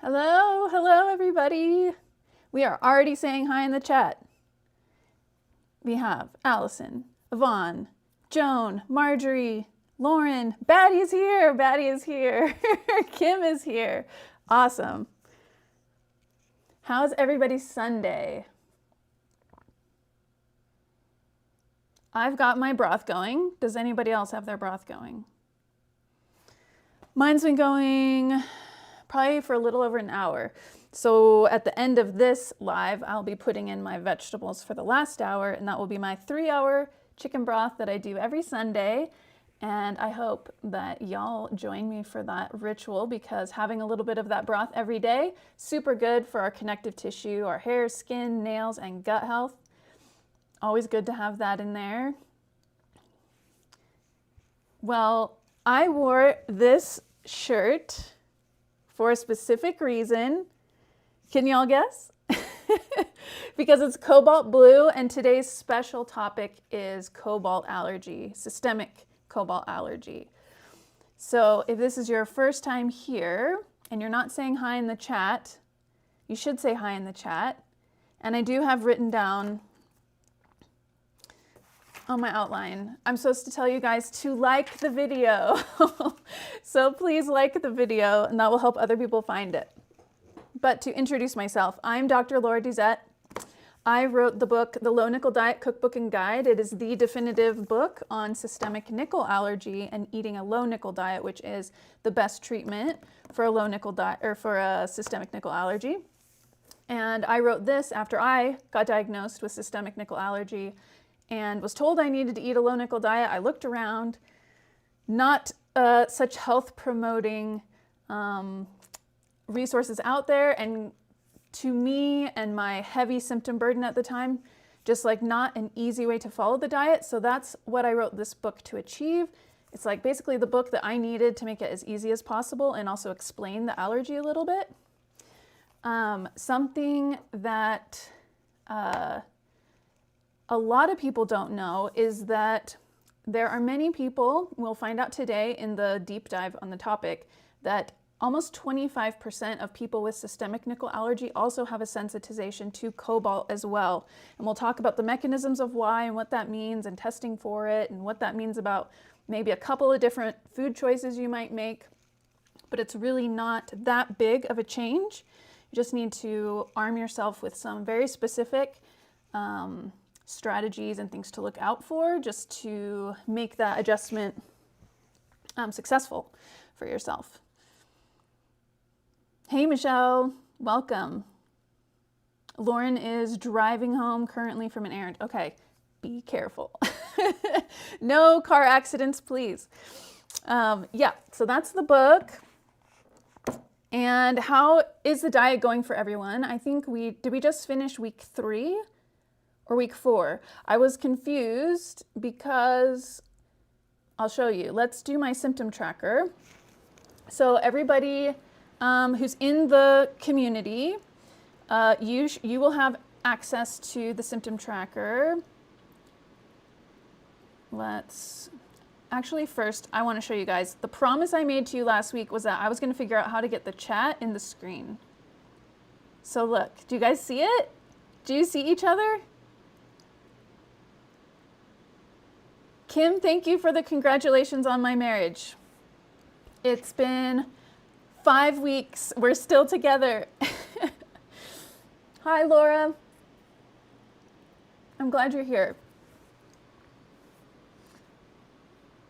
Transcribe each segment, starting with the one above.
Hello, hello everybody. We are already saying hi in the chat. We have Allison, Yvonne, Joan, Marjorie, Lauren, Batty is here, Kim is here. Awesome. How's everybody's Sunday? I've got my broth going. Does anybody else have their broth going? Mine's been going probably for a little over an hour. So at the end of this live, I'll be putting in my vegetables for the last hour, and that will be my 3-hour chicken broth that I do every Sunday. And I hope that y'all join me for that ritual, because having a little bit of that broth every day, super good for our connective tissue, our hair, skin, nails, and gut health. Always good to have that in there. Well, I wore this shirt for a specific reason. Can y'all guess? Because it's cobalt blue, and today's special topic is cobalt allergy, systemic cobalt allergy. So if this is your first time here and you're not saying hi in the chat, you should say hi in the chat. And I do have written down on my outline, I'm supposed to tell you guys to like the video. So please like the video, and that will help other people find it. But to introduce myself, I'm Dr. Laura Duzett. I wrote the book, The Low Nickel Diet Cookbook and Guide. It is the definitive book on systemic nickel allergy and eating a low nickel diet, which is the best treatment for a low nickel diet or for a systemic nickel allergy. And I wrote this after I got diagnosed with systemic nickel allergy and was told I needed to eat a low nickel diet. I looked around, not such health promoting resources out there, and to me and my heavy symptom burden at the time, just like not an easy way to follow the diet. So that's what I wrote this book to achieve. It's like basically the book that I needed to make it as easy as possible and also explain the allergy a little bit. Something that a lot of people don't know is that there are many people, we'll find out today in the deep dive on the topic, that almost 25% of people with systemic nickel allergy also have a sensitization to cobalt as well. And we'll talk about the mechanisms of why and what that means and testing for it and what that means about maybe a couple of different food choices you might make. But it's really not that big of a change. You just need to arm yourself with some very specific strategies and things to look out for just to make that adjustment successful for yourself. Hey Michelle, welcome. Lauren is driving home currently from an errand. Okay, be careful. No car accidents, please. Yeah, so that's the book. And how is the diet going for everyone? I think did we just finish week 3 or week 4? I was confused because I'll show you. Let's do my symptom tracker. So everybody who's in the community, you will have access to the symptom tracker. Actually first, I want to show you guys. The promise I made to you last week was that I was going to figure out how to get the chat in the screen. So look, do you guys see it? Do you see each other? Kim, thank you for the congratulations on my marriage. It's been 5 weeks. We're still together. Hi, Laura. I'm glad you're here.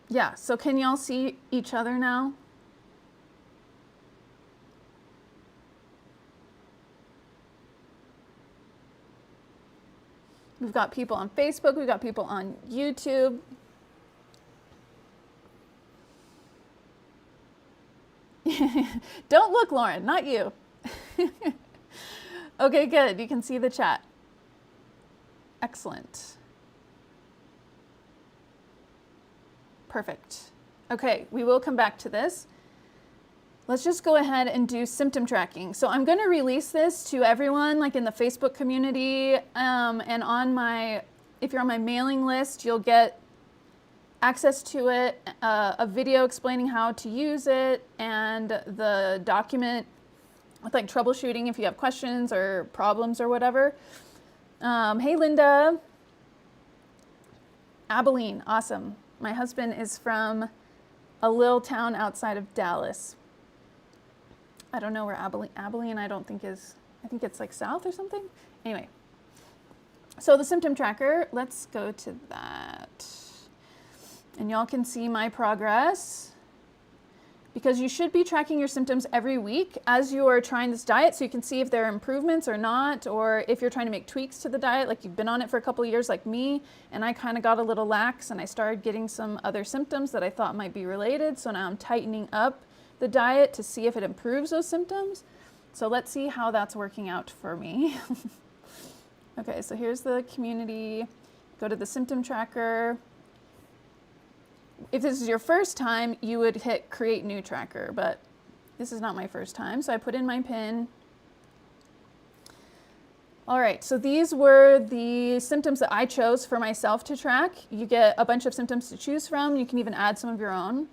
Yeah, so can y'all see each other now? We've got people on Facebook. We've got people on YouTube. Don't look, Lauren, not you. Okay, good. You can see the chat. Excellent. Perfect. Okay, we will come back to this. Let's just go ahead and do symptom tracking. So I'm going to release this to everyone, like in the Facebook community, and on if you're on my mailing list, you'll get access to it, a video explaining how to use it, and the document with like troubleshooting if you have questions or problems or whatever. Hey, Linda. Abilene, awesome. My husband is from a little town outside of Dallas. I don't know where Abilene I don't think is, I think it's like south or something. Anyway, so the symptom tracker, let's go to that. And y'all can see my progress, because you should be tracking your symptoms every week as you are trying this diet, so you can see if there are improvements or not, or if you're trying to make tweaks to the diet, like you've been on it for a couple of years like me, and I kind of got a little lax and I started getting some other symptoms that I thought might be related. So now I'm tightening up the diet to see if it improves those symptoms. So let's see how that's working out for me. Okay, so here's the community. Go to the symptom tracker. If this is your first time, you would hit create new tracker, but this is not my first time. So I put in my PIN. All right, so these were the symptoms that I chose for myself to track. You get a bunch of symptoms to choose from. You can even add some of your own.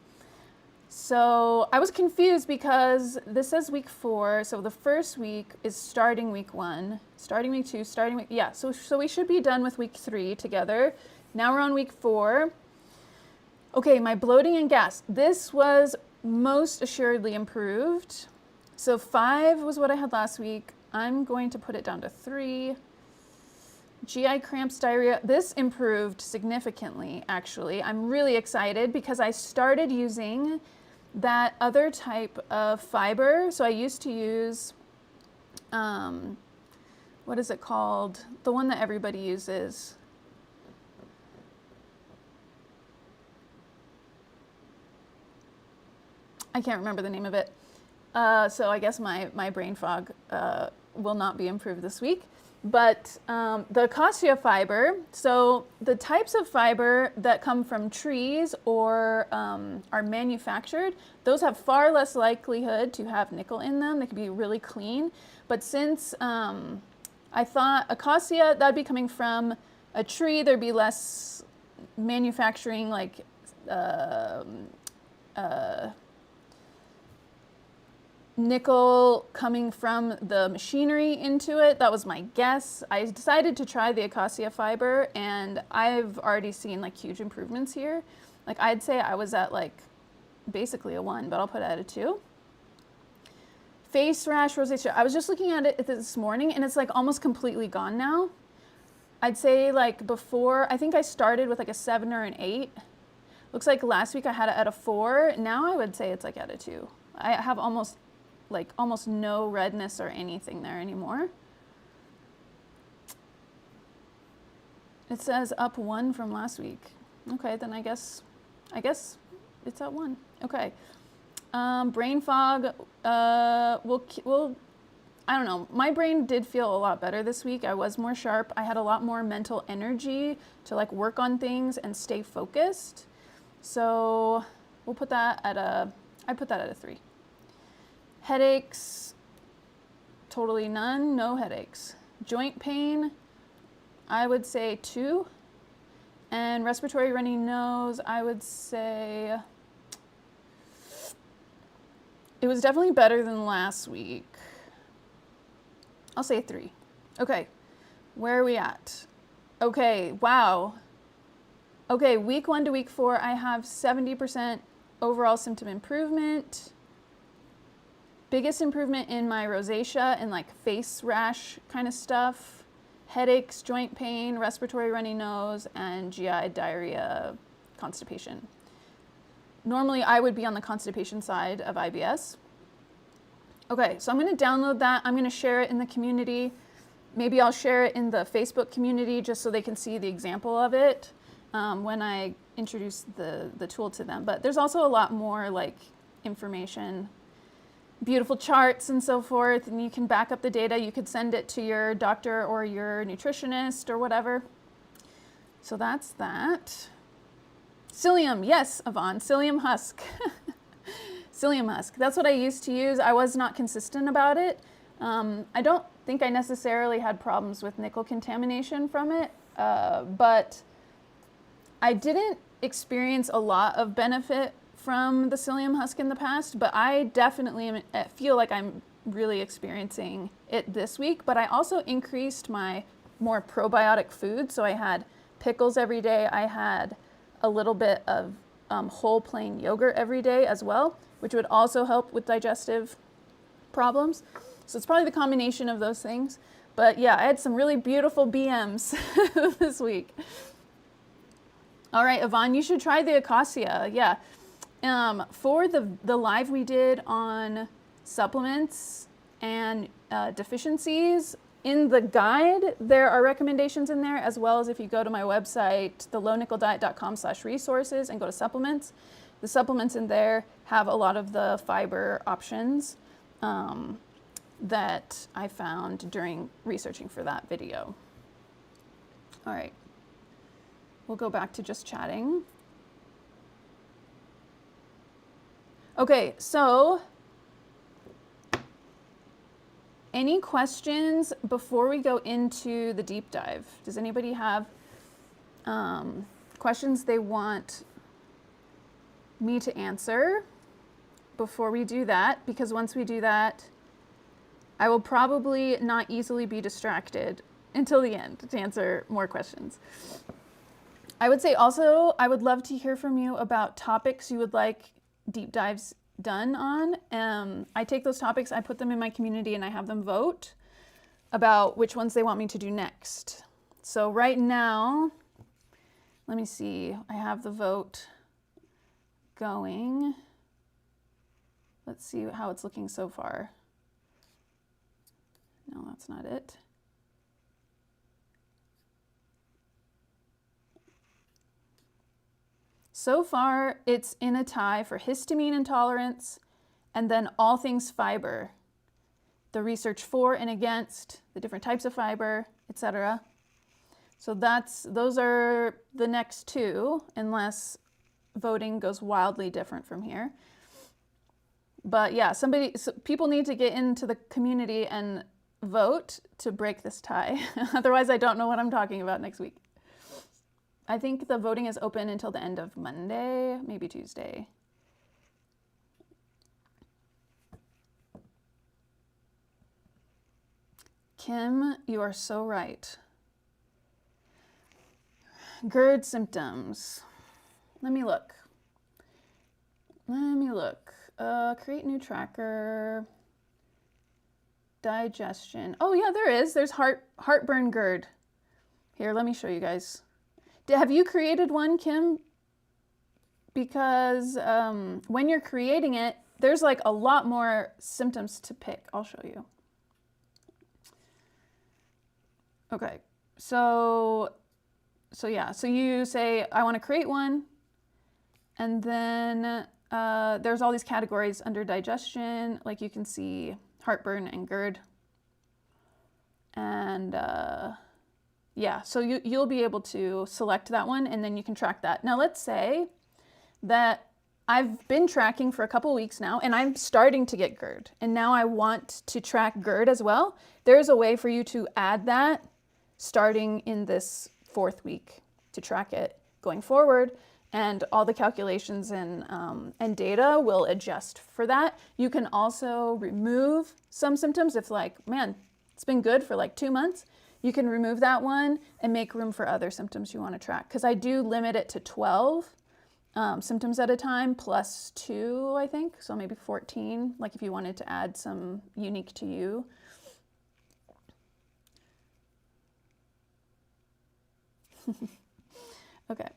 So I was confused because this says week 4. So the first week is starting week 1, starting week 2, starting week, yeah. So we should be done with week 3 together. Now we're on week 4. Okay, my bloating and gas. This was most assuredly improved. So 5 was what I had last week. I'm going to put it down to 3. GI cramps, diarrhea. This improved significantly, actually. I'm really excited because I started using that other type of fiber. So I used to use, what is it called? The one that everybody uses. I can't remember the name of it. So I guess my brain fog will not be improved this week. But the acacia fiber, so the types of fiber that come from trees or are manufactured, those have far less likelihood to have nickel in them. They can be really clean. But since I thought acacia, that'd be coming from a tree, there'd be less manufacturing like nickel coming from the machinery into it. That was my guess. I decided to try the acacia fiber and I've already seen like huge improvements here. Like I'd say I was at like basically a 1, but I'll put it at a 2. Face rash, rosacea. I was just looking at it this morning and it's like almost completely gone now. I'd say like before, I think I started with like a 7 or an 8. Looks like last week I had it at a 4. Now I would say it's like at a 2. I have almost no redness or anything there anymore. It says up 1 from last week. Okay, then I guess it's at 1. Okay. Brain fog, we'll I don't know. My brain did feel a lot better this week. I was more sharp. I had a lot more mental energy to like work on things and stay focused. So we'll put that at I put that at a 3. Headaches, totally none, no headaches. Joint pain, I would say 2. And respiratory runny nose, I would say, it was definitely better than last week. I'll say 3. Okay, where are we at? Okay, wow. Okay, week 1 to week 4, I have 70% overall symptom improvement. Biggest improvement in my rosacea and like face rash kind of stuff, headaches, joint pain, respiratory runny nose, and GI diarrhea, constipation. Normally I would be on the constipation side of IBS. Okay, so I'm going to download that. I'm going to share it in the community. Maybe I'll share it in the Facebook community just so they can see the example of it when I introduce the tool to them. But there's also a lot more like information, beautiful charts and so forth, and you can back up the data. You could send it to your doctor or your nutritionist or whatever. So that's that. Psyllium, yes, Yvonne, psyllium husk. Psyllium husk, that's what I used to use. I was not consistent about it. I don't think I necessarily had problems with nickel contamination from it, but I didn't experience a lot of benefit from the psyllium husk in the past, but I definitely feel like I'm really experiencing it this week, but I also increased my more probiotic food. So I had pickles every day. I had a little bit of whole plain yogurt every day as well, which would also help with digestive problems. So it's probably the combination of those things. But yeah, I had some really beautiful BMs this week. All right, Yvonne, you should try the Acacia. Yeah. For the live we did on supplements and deficiencies, in the guide, there are recommendations in there, as well as if you go to my website, thelownickeldiet.com/resources, and go to supplements. The supplements in there have a lot of the fiber options that I found during researching for that video. All right, we'll go back to just chatting. Okay, so any questions before we go into the deep dive? Does anybody have questions they want me to answer before we do that? Because once we do that, I will probably not easily be distracted until the end to answer more questions. I would say also, I would love to hear from you about topics you would like deep dives done on. I take those topics, I put them in my community, and I have them vote about which ones they want me to do next. So right now, let me see, I have the vote going. Let's see how it's looking so far. No, that's not it. So far, it's in a tie for histamine intolerance and then all things fiber. The research for and against, the different types of fiber, etc. So those are the next two, unless voting goes wildly different from here. But yeah, people need to get into the community and vote to break this tie. Otherwise, I don't know what I'm talking about next week. I think the voting is open until the end of Monday, maybe Tuesday. Kim, you are so right. GERD symptoms. Let me look. Create new tracker. Digestion. Oh yeah, there is. There's heartburn GERD. Here, let me show you guys. Have you created one, Kim? Because when you're creating it, there's like a lot more symptoms to pick. I'll show you. Okay, so yeah, so you say, I want to create one, and then there's all these categories under digestion, like you can see heartburn and GERD. And yeah, so you'll be able to select that one, and then you can track that. Now let's say that I've been tracking for a couple weeks now, and I'm starting to get GERD, and now I want to track GERD as well. There's a way for you to add that starting in this 4th week to track it going forward, and all the calculations and data will adjust for that. You can also remove some symptoms if like, man, it's been good for like 2 months. You can remove that one and make room for other symptoms you want to track. Because I do limit it to 12 symptoms at a time, plus 2, I think. So maybe 14, like if you wanted to add some unique to you. Okay,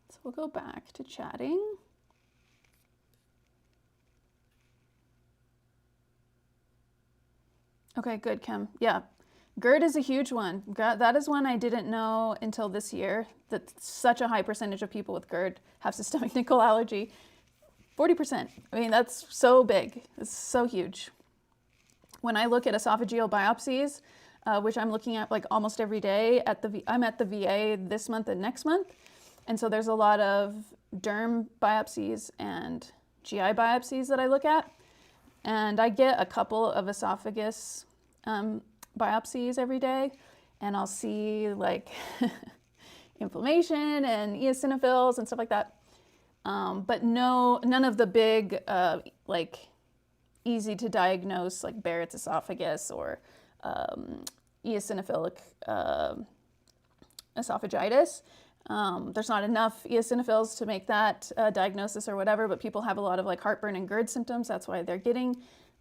so we'll go back to chatting. Okay, good, Kim. Yeah. GERD is a huge one. That is one I didn't know until this year, that such a high percentage of people with GERD have systemic nickel allergy. 40%. I mean, that's so big. It's so huge. When I look at esophageal biopsies, which I'm looking at like almost every day, I'm at the VA this month and next month. And so there's a lot of derm biopsies and GI biopsies that I look at. And I get a couple of esophagus biopsies every day, and I'll see like inflammation and eosinophils and stuff like that. But none of the big like easy to diagnose, like Barrett's esophagus or eosinophilic esophagitis. There's not enough eosinophils to make that diagnosis or whatever, but people have a lot of like heartburn and GERD symptoms. That's why they're getting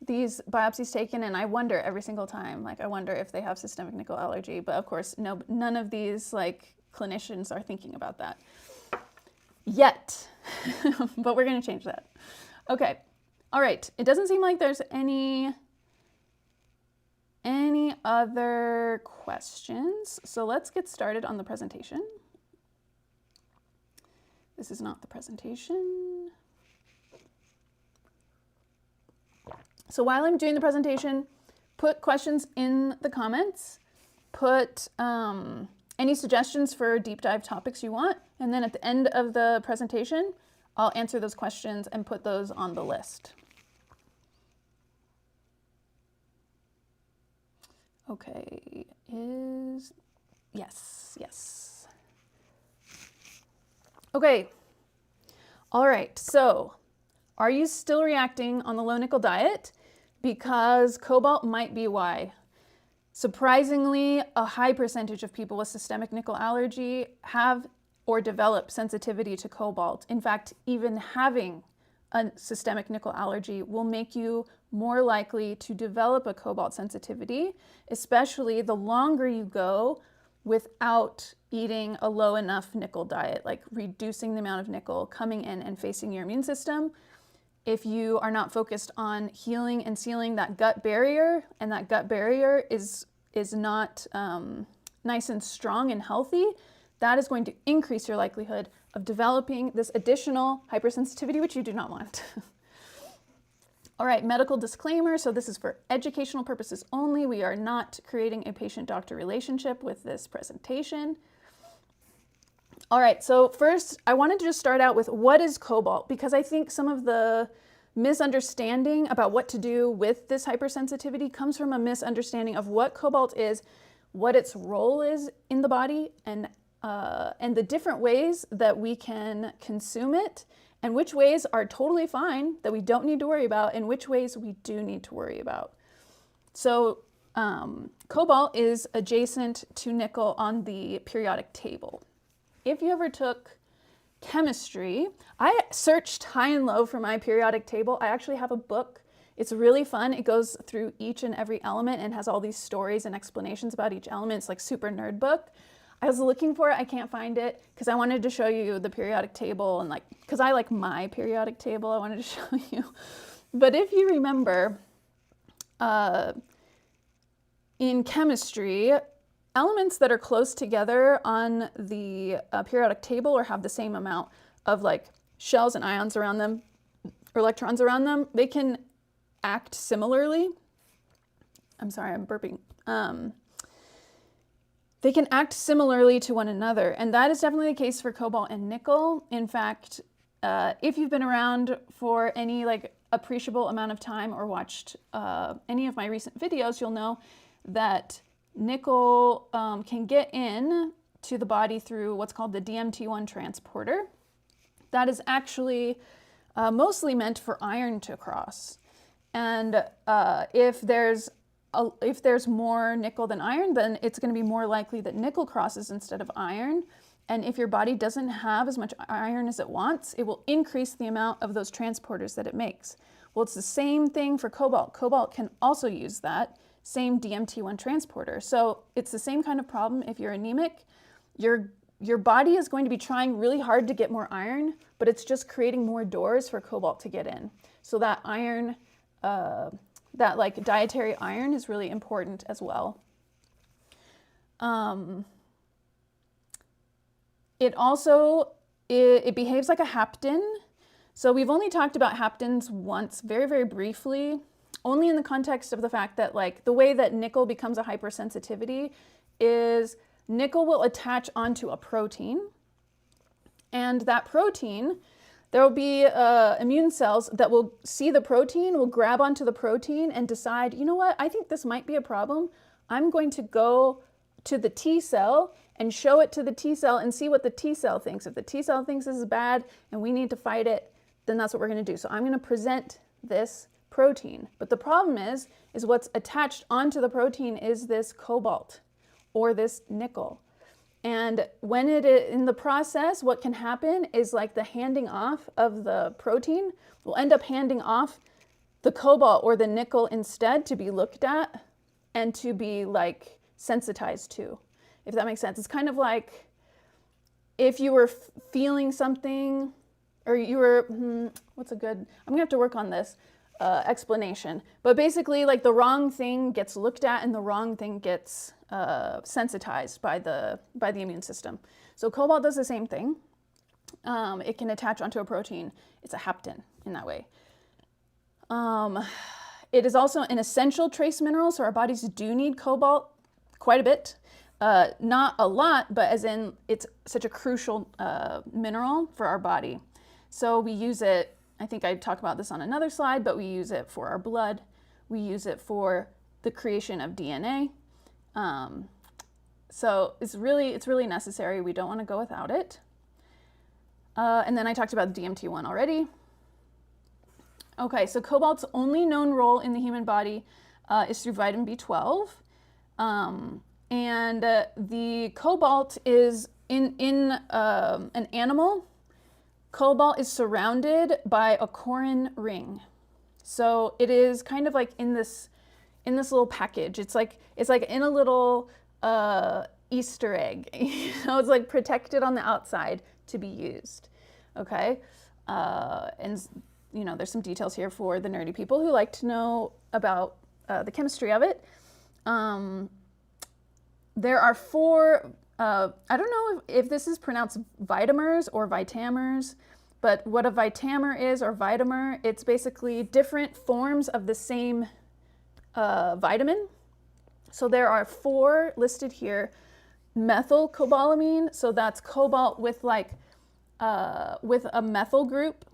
these biopsies taken. And I wonder every single time, like I wonder if they have systemic nickel allergy. But of course, no, none of these like clinicians are thinking about that yet. But we're going to change that. Okay. All right. It doesn't seem like there's any other questions. So let's get started on the presentation. This is not the presentation. So while I'm doing the presentation, put questions in the comments, put any suggestions for deep dive topics you want, and then at the end of the presentation, I'll answer those questions and put those on the list. Okay, yes. Okay, all right, so are you still reacting on the low nickel diet? Because cobalt might be why. Surprisingly, a high percentage of people with systemic nickel allergy have or develop sensitivity to cobalt. In fact, even having a systemic nickel allergy will make you more likely to develop a cobalt sensitivity, especially the longer you go without eating a low enough nickel diet, like reducing the amount of nickel coming in and facing your immune system. If you are not focused on healing and sealing that gut barrier, and that gut barrier is not nice and strong and healthy, that is going to increase your likelihood of developing this additional hypersensitivity, which you do not want. All right, medical disclaimer. So this is for educational purposes only. We are not creating a patient-doctor relationship with this presentation. All right, so first I wanted to just start out with what is cobalt, because I think some of the misunderstanding about what to do with this hypersensitivity comes from a misunderstanding of what cobalt is, what its role is in the body, and the different ways that we can consume it, and which ways are totally fine that we don't need to worry about, and which ways we do need to worry about. So cobalt is adjacent to nickel on the periodic table. If you ever took chemistry, I searched high and low for my periodic table. I actually have a book. It's really fun. It goes through each and every element and has all these stories and explanations about each element. It's like super nerd book. I was looking for it. I can't find it because I wanted to show you the periodic table, and like, because I like my periodic table, I wanted to show you. But if you remember, in chemistry, elements that are close together on the periodic table or have the same amount of like shells and ions around them or electrons around them, they can act similarly. I'm sorry, I'm burping. They can act similarly to one another, and that is definitely the case for cobalt and nickel. In fact, if you've been around for any like appreciable amount of time or watched any of my recent videos, you'll know that nickel can get in to the body through what's called the DMT1 transporter. That is actually mostly meant for iron to cross. And if there's more nickel than iron, then it's going to be more likely that nickel crosses instead of iron. And if your body doesn't have as much iron as it wants, it will increase the amount of those transporters that it makes. Well, it's the same thing for cobalt. Cobalt can also use that same DMT1 transporter. So it's the same kind of problem. If you're anemic, your body is going to be trying really hard to get more iron, but it's just creating more doors for cobalt to get in. So that iron, that like dietary iron is really important as well. It also, it behaves like a hapten. So we've only talked about haptens once, very, very briefly, only in the context of the fact that like the way that nickel becomes a hypersensitivity is nickel will attach onto a protein, and that protein, there will be immune cells that will see the protein, will grab onto the protein and decide, you know what, I think this might be a problem. I'm going to go to the T cell and show it to the T cell and see what the T cell thinks. If the T cell thinks this is bad and we need to fight it, then that's what we're going to do. So I'm going to present this protein. But the problem is what's attached onto the protein is this cobalt or this nickel. And when it is in the process, what can happen is like the handing off of the protein will end up handing off the cobalt or the nickel instead to be looked at and to be like sensitized to, if that makes sense. It's kind of like if you were feeling something, or you were, I'm gonna have to work on this explanation. But basically, like the wrong thing gets looked at and the wrong thing gets sensitized by the immune system. So cobalt does the same thing. It can attach onto a protein. It's a hapten in that way. It is also an essential trace mineral, so our bodies do need cobalt quite a bit. Not a lot, but as in it's such a crucial mineral for our body. So we use it, I think I talk about this on another slide, but we use it for our blood. We use it for the creation of DNA. So it's really necessary. We don't want to go without it. And then I talked about the DMT1 already. Okay, so cobalt's only known role in the human body is through vitamin B12. And the cobalt is in an animal. Cobalt is surrounded by a corrin ring. So it is kind of like in this little package. It's like in a little Easter egg. It's like protected on the outside to be used. Okay, and there's some details here for the nerdy people who like to know about the chemistry of it. There are 4, I don't know if this is pronounced vitamers or vitamers, but what a vitamer is or vitamer, it's basically different forms of the same vitamin. So there are 4 listed here. Methylcobalamin, so that's cobalt with with a methyl group,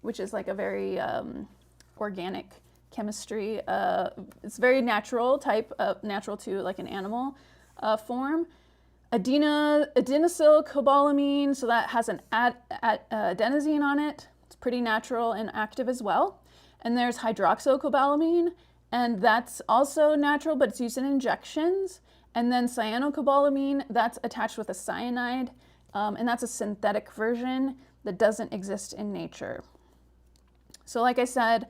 which is like a very organic chemistry. It's very natural to like an animal form. Adenosylcobalamin, so that has an adenosine on it. It's pretty natural and active as well. And there's hydroxycobalamin, and that's also natural, but it's used in injections. And then cyanocobalamin, that's attached with a cyanide, and that's a synthetic version that doesn't exist in nature. So like I said,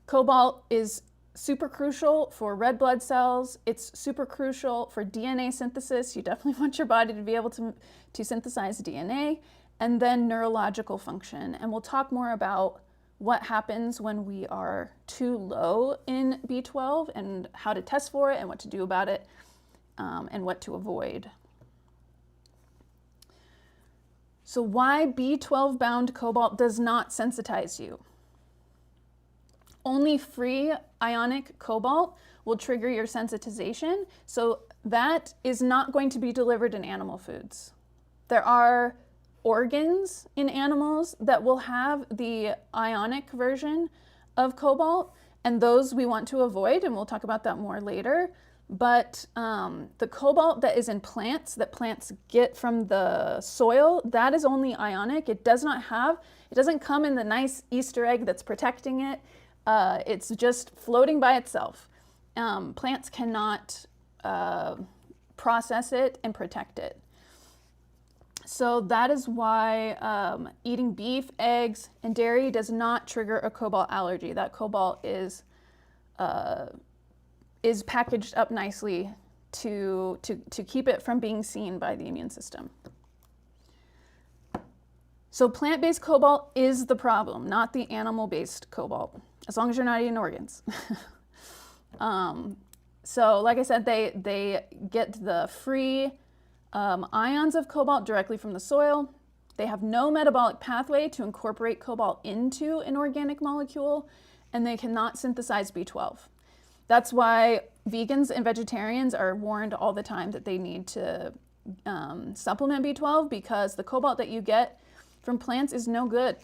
cobalt is super crucial for red blood cells. It's super crucial for DNA synthesis. You definitely want your body to be able to synthesize DNA, and then neurological function. And we'll talk more about what happens when we are too low in B12 and how to test for it and what to do about it, and what to avoid. So why B12 bound cobalt does not sensitize you? Only free ionic cobalt will trigger your sensitization, so that is not going to be delivered in animal foods. There are organs in animals that will have the ionic version of cobalt, and those we want to avoid, and we'll talk about that more later. But the cobalt that is in plants, that plants get from the soil, that is only ionic. It doesn't come in the nice Easter egg that's protecting it. It's just floating by itself. Plants cannot process it and protect it. So that is why eating beef, eggs, and dairy does not trigger a cobalt allergy. That cobalt is packaged up nicely to keep it from being seen by the immune system. So plant-based cobalt is the problem, not the animal-based cobalt, as long as you're not eating organs. So like I said, they get the free ions of cobalt directly from the soil. They have no metabolic pathway to incorporate cobalt into an organic molecule, and they cannot synthesize B12. That's why vegans and vegetarians are warned all the time that they need to supplement B12, because the cobalt that you get from plants is no good.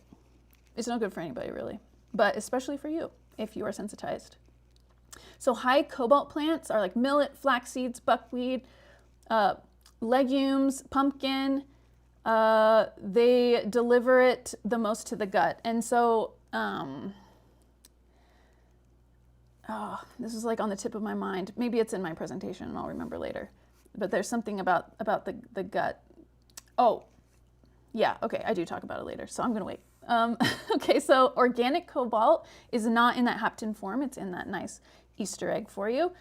It's no good for anybody, really, but especially for you if you are sensitized. So high cobalt plants are like millet, flaxseeds, buckwheat, legumes, pumpkin. They deliver it the most to the gut. And so oh, this is like on the tip of my mind. Maybe it's in my presentation and I'll remember later. But there's something about the gut. Oh, yeah, okay, I do talk about it later, so I'm gonna wait. Okay, so organic cobalt is not in that hapten form. It's in that nice Easter egg for you.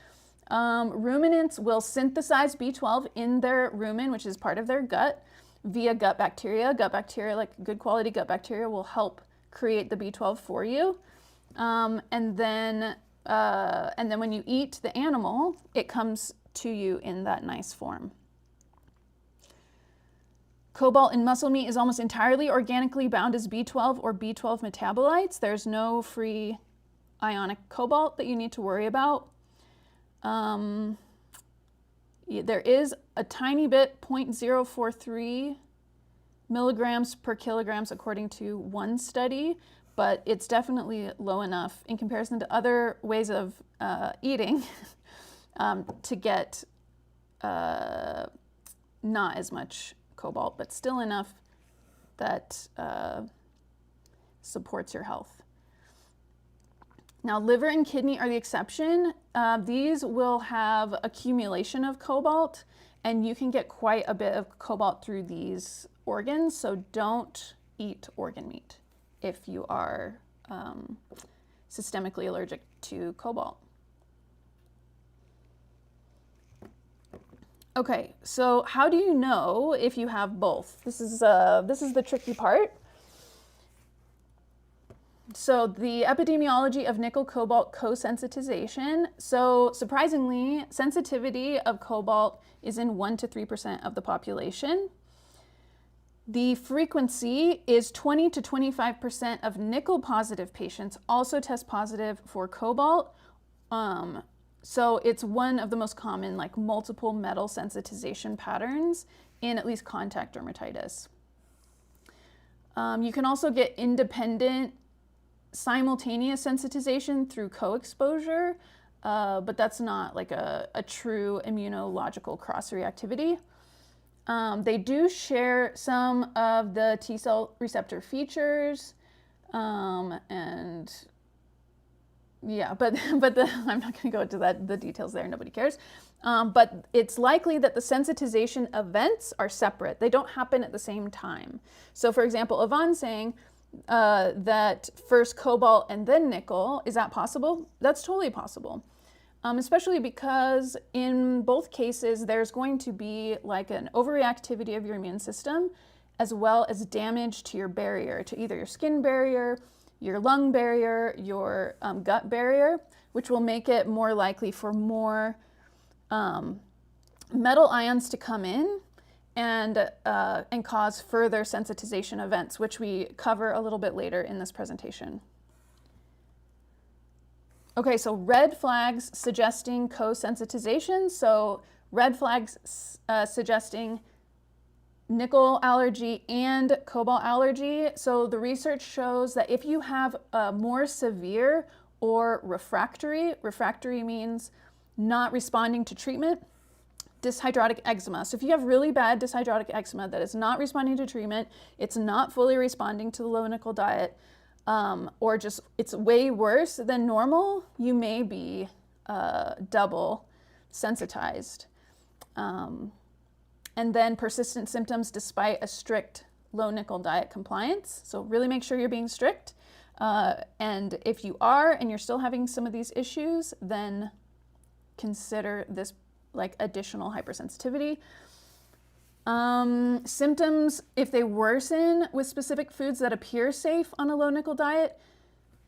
Ruminants will synthesize B12 in their rumen, which is part of their gut, via gut bacteria. Gut bacteria, like good quality gut bacteria, will help create the B12 for you. And then when you eat the animal, it comes to you in that nice form. Cobalt in muscle meat is almost entirely organically bound as B12 or B12 metabolites. There's no free ionic cobalt that you need to worry about. There is a tiny bit, 0.043 milligrams per kilograms according to one study, but it's definitely low enough in comparison to other ways of eating to get not as much cobalt, but still enough that supports your health. Now, liver and kidney are the exception. These will have accumulation of cobalt, and you can get quite a bit of cobalt through these organs, so don't eat organ meat if you are systemically allergic to cobalt. Okay, so how do you know if you have both? This is the tricky part. So the epidemiology of nickel-cobalt co-sensitization. So surprisingly, sensitivity of cobalt is in 1 to 3% of the population. The frequency is 20 to 25% of nickel-positive patients also test positive for cobalt. So it's one of the most common, like, multiple metal sensitization patterns in at least contact dermatitis. You can also get independent simultaneous sensitization through co-exposure, but that's not like a true immunological cross-reactivity. They do share some of the T cell receptor features, and yeah, but I'm not going to go into the details there. Nobody cares. But it's likely that the sensitization events are separate. They don't happen at the same time. So, for example, Yvonne's saying that first cobalt and then nickel. Is that possible? That's totally possible. Especially because in both cases, there's going to be like an overreactivity of your immune system, as well as damage to your barrier, to either your skin barrier, your lung barrier, your gut barrier, which will make it more likely for more metal ions to come in and cause further sensitization events, which we cover a little bit later in this presentation. Okay, so red flags suggesting co-sensitization. So red flags suggesting nickel allergy and cobalt allergy. So the research shows that if you have more severe or refractory means not responding to treatment, dyshydrotic eczema. So if you have really bad dyshydrotic eczema that is not responding to treatment, it's not fully responding to the low nickel diet, or just it's way worse than normal, you may be double sensitized. And then persistent symptoms despite a strict low nickel diet compliance. So really make sure you're being strict. And if you are and you're still having some of these issues, then consider this like additional hypersensitivity. Symptoms, if they worsen with specific foods that appear safe on a low nickel diet,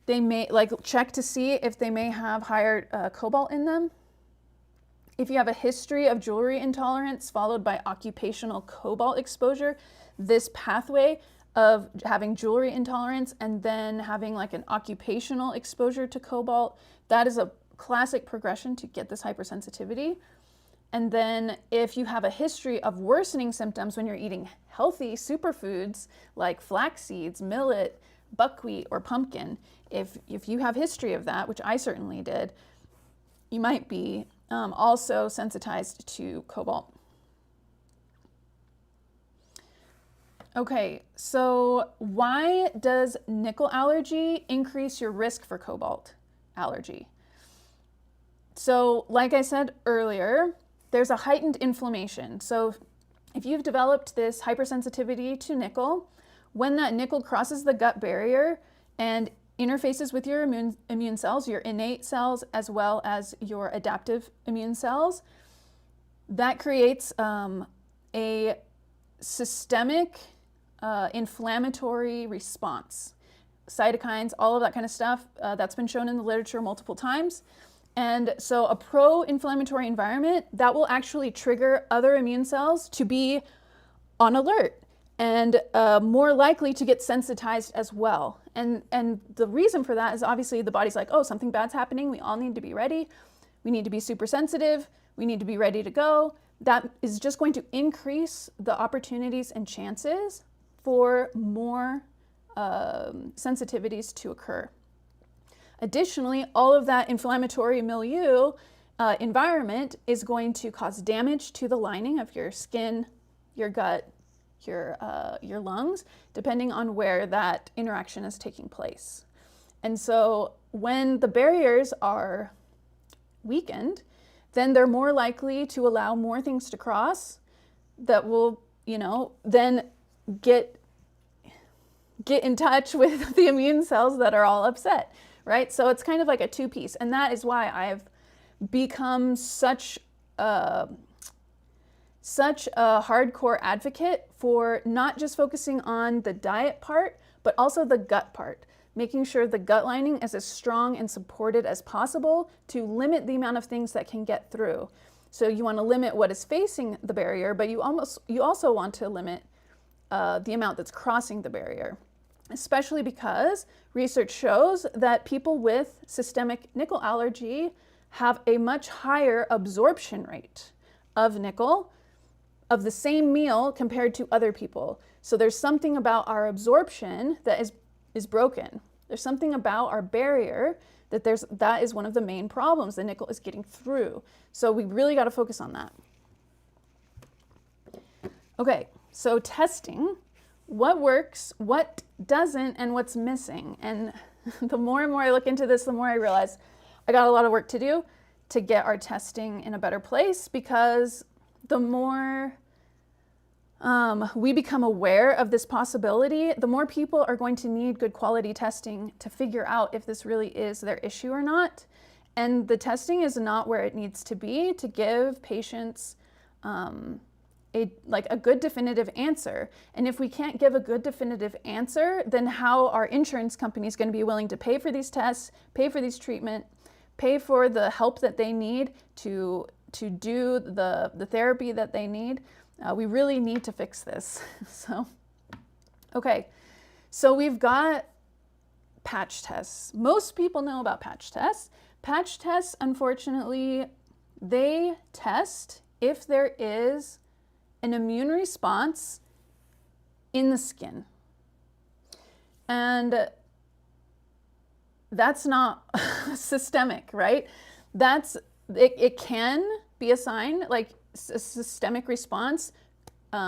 they may check to see if they may have higher cobalt in them. If you have a history of jewelry intolerance followed by occupational cobalt exposure, this pathway of having jewelry intolerance and then having like an occupational exposure to cobalt, that is a classic progression to get this hypersensitivity. And then if you have a history of worsening symptoms when you're eating healthy superfoods like flax seeds, millet, buckwheat, or pumpkin, if you have history of that, which I certainly did, you might be also sensitized to cobalt. Okay, so why does nickel allergy increase your risk for cobalt allergy? So like I said earlier, there's a heightened inflammation. So if you've developed this hypersensitivity to nickel, when that nickel crosses the gut barrier and interfaces with your immune cells, your innate cells, as well as your adaptive immune cells, that creates a systemic inflammatory response. Cytokines, all of that kind of stuff, that's been shown in the literature multiple times. And so a pro-inflammatory environment, that will actually trigger other immune cells to be on alert and more likely to get sensitized as well. And the reason for that is obviously the body's like, oh, something bad's happening. We all need to be ready. We need to be super sensitive. We need to be ready to go. That is just going to increase the opportunities and chances for more sensitivities to occur. Additionally, all of that inflammatory milieu environment is going to cause damage to the lining of your skin, your gut, your lungs, depending on where that interaction is taking place. And so when the barriers are weakened, then they're more likely to allow more things to cross that will, then get in touch with the immune cells that are all upset, right? So it's kind of like a two-piece. And that is why I've become such a hardcore advocate for not just focusing on the diet part, but also the gut part, making sure the gut lining is as strong and supported as possible to limit the amount of things that can get through. So you want to limit what is facing the barrier, but you also want to limit the amount that's crossing the barrier, especially because research shows that people with systemic nickel allergy have a much higher absorption rate of nickel of the same meal compared to other people. So there's something about our absorption that is broken. There's something about our barrier that is one of the main problems the nickel is getting through. So we really got to focus on that. Okay, so testing, what works, what doesn't, and what's missing. And the more and more I look into this, the more I realize I got a lot of work to do to get our testing in a better place, because the more we become aware of this possibility, the more people are going to need good quality testing to figure out if this really is their issue or not. And the testing is not where it needs to be to give patients a good definitive answer. And if we can't give a good definitive answer, then how are insurance companies going to be willing to pay for these tests, pay for these treatment, pay for the help that they need to do the therapy that they need? We really need to fix this. Okay, so we've got patch tests. Most people know about patch tests. Patch tests, unfortunately, they test if there is an immune response in the skin. And that's not systemic, right? It can be a sign, like a systemic response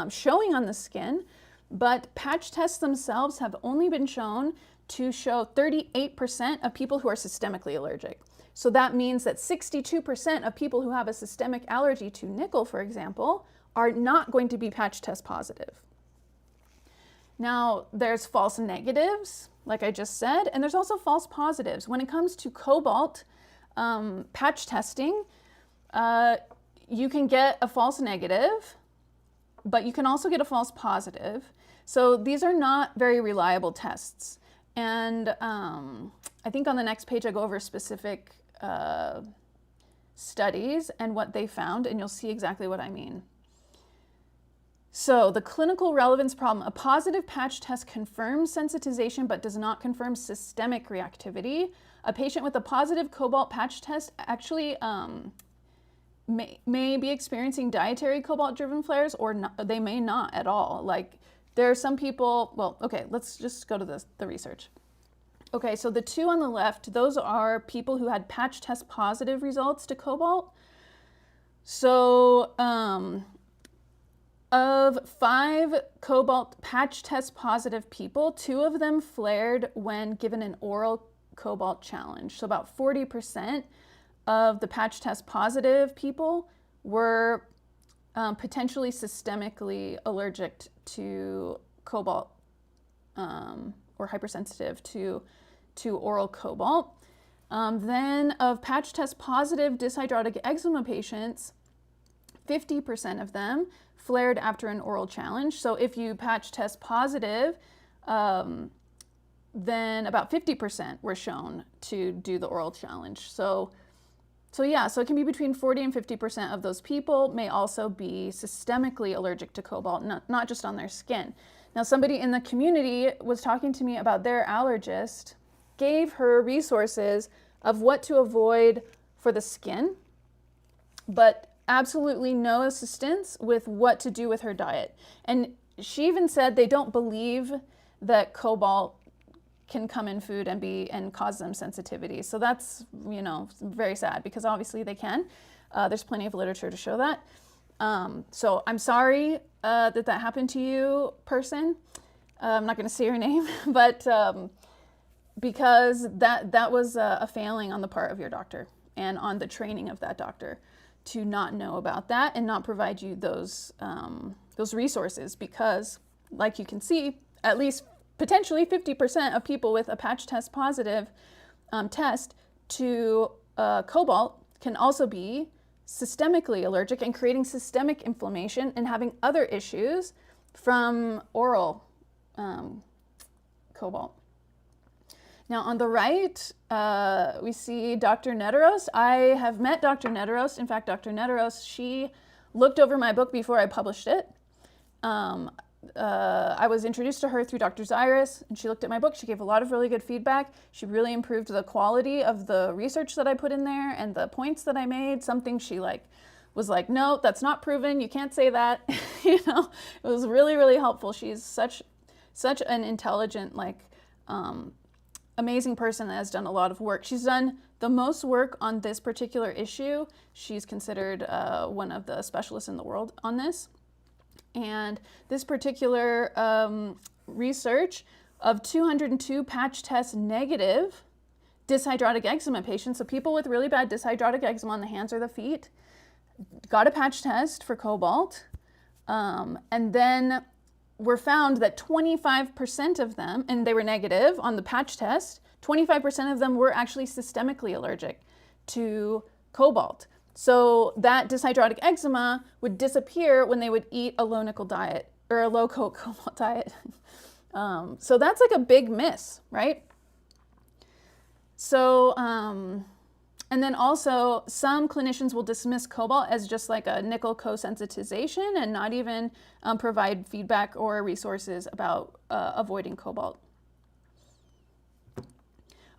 showing on the skin, but patch tests themselves have only been shown to show 38% of people who are systemically allergic. So that means that 62% of people who have a systemic allergy to nickel, for example, are not going to be patch test positive. Now, there's false negatives, like I just said, and there's also false positives. When it comes to cobalt patch testing, you can get a false negative, but you can also get a false positive. So these are not very reliable tests. And I think on the next page I go over specific studies and what they found, and you'll see exactly what I mean. So the clinical relevance problem, a positive patch test confirms sensitization but does not confirm systemic reactivity. A patient with a positive cobalt patch test actually may be experiencing dietary cobalt-driven flares, or not, they may not at all. Like, there are some people, well, okay, let's just go to the research. Okay, so the two on the left, those are people who had patch test positive results to cobalt. So of 5 cobalt patch test positive people, 2 of them flared when given an oral cobalt challenge. So about 40% of the patch test positive people were potentially systemically allergic to cobalt or hypersensitive to oral cobalt. Then of patch test positive dyshydrotic eczema patients, 50% of them flared after an oral challenge. So if you patch test positive, then about 50% were shown to do the oral challenge. So it can be between 40 and 50% of those people may also be systemically allergic to cobalt, not just on their skin. Now, somebody in the community was talking to me about their allergist, gave her resources of what to avoid for the skin, but absolutely no assistance with what to do with her diet. And she even said they don't believe that cobalt can come in food and cause them sensitivity. So that's, very sad, because obviously they can. There's plenty of literature to show that. So I'm sorry that happened to you, person. I'm not going to say your name, but because that was a failing on the part of your doctor and on the training of that doctor to not know about that and not provide you those resources, because like you can see, at least potentially 50% of people with a patch test positive test to cobalt can also be systemically allergic and creating systemic inflammation and having other issues from oral cobalt. Now on the right, we see Dr. Nederos. I have met Dr. Nederos. In fact, Dr. Nederos, she looked over my book before I published it. I was introduced to her through Dr. Zyrus, and she looked at my book. She gave a lot of really good feedback. She really improved the quality of the research that I put in there and the points that I made. Something she was like, no, that's not proven. You can't say that. It was really, really helpful. She's such an intelligent, amazing person that has done a lot of work. She's done the most work on this particular issue. She's considered one of the specialists in the world on this. And this particular research of 202 patch test negative dyshydrotic eczema patients, so people with really bad dyshydrotic eczema on the hands or the feet, got a patch test for cobalt, and then were found that 25% of them, and they were negative on the patch test, 25% of them were actually systemically allergic to cobalt. So that dyshydrotic eczema would disappear when they would eat a low nickel diet or a low cobalt diet. So that's like a big miss, right? So, and then also some clinicians will dismiss cobalt as just like a nickel co-sensitization and not even provide feedback or resources about avoiding cobalt.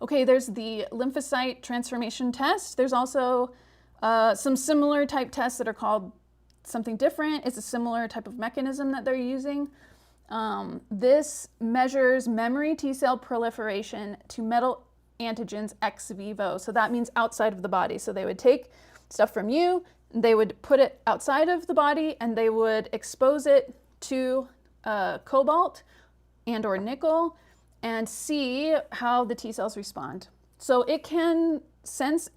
Okay, there's the lymphocyte transformation test. There's also some similar type tests that are called something different. It's a similar type of mechanism that they're using. This measures memory T cell proliferation to metal antigens ex vivo. So that means outside of the body. So they would take stuff from you, they would put it outside of the body, and they would expose it to cobalt and or nickel and see how the T cells respond. So it can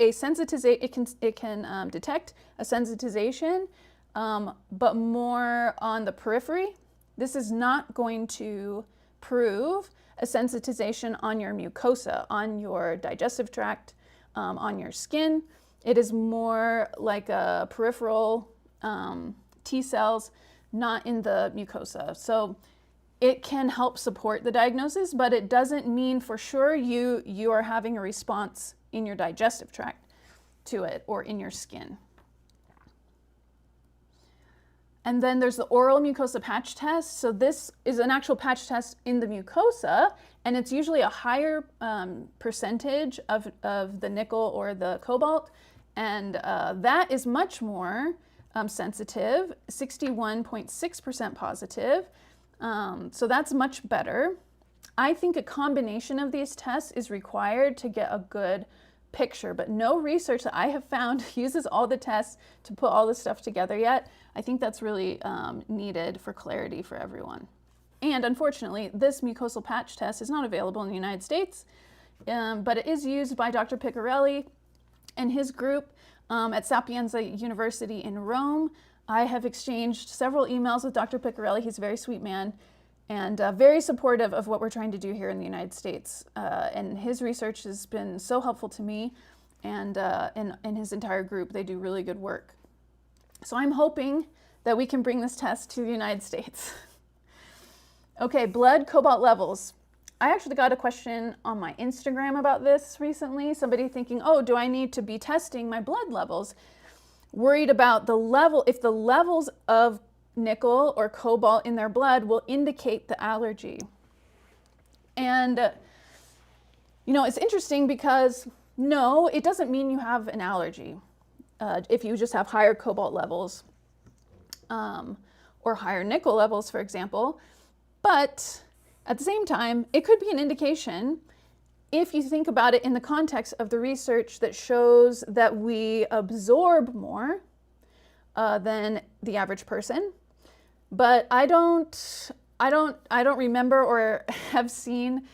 it can detect a sensitization, but more on the periphery. This is not going to prove a sensitization on your mucosa, on your digestive tract, on your skin. It is more like a peripheral T cells, not in the mucosa. So it can help support the diagnosis, but it doesn't mean for sure you are having a response in your digestive tract to it or in your skin. And then there's the oral mucosa patch test. So this is an actual patch test in the mucosa, and it's usually a higher percentage of the nickel or the cobalt, and that is much more sensitive, 61.6% positive. So that's much better. I think a combination of these tests is required to get a good picture, but no research that I have found uses all the tests to put all this stuff together yet. I think that's really needed for clarity for everyone. And unfortunately, this mucosal patch test is not available in the United States, but it is used by Dr. Piccarelli and his group at Sapienza University in Rome. I have exchanged several emails with Dr. Piccarelli. He's a very sweet man and very supportive of what we're trying to do here in the United States. And his research has been so helpful to me and his entire group. They do really good work. So I'm hoping that we can bring this test to the United States. Okay, blood cobalt levels. I actually got a question on my Instagram about this recently. Somebody thinking, oh, do I need to be testing my blood levels? Worried about the level, if the levels of nickel or cobalt in their blood will indicate the allergy. And, it's interesting because no, it doesn't mean you have an allergy. If you just have higher cobalt levels or higher nickel levels, for example. But at the same time, it could be an indication if you think about it in the context of the research that shows that we absorb more than the average person. But I don't remember or have seen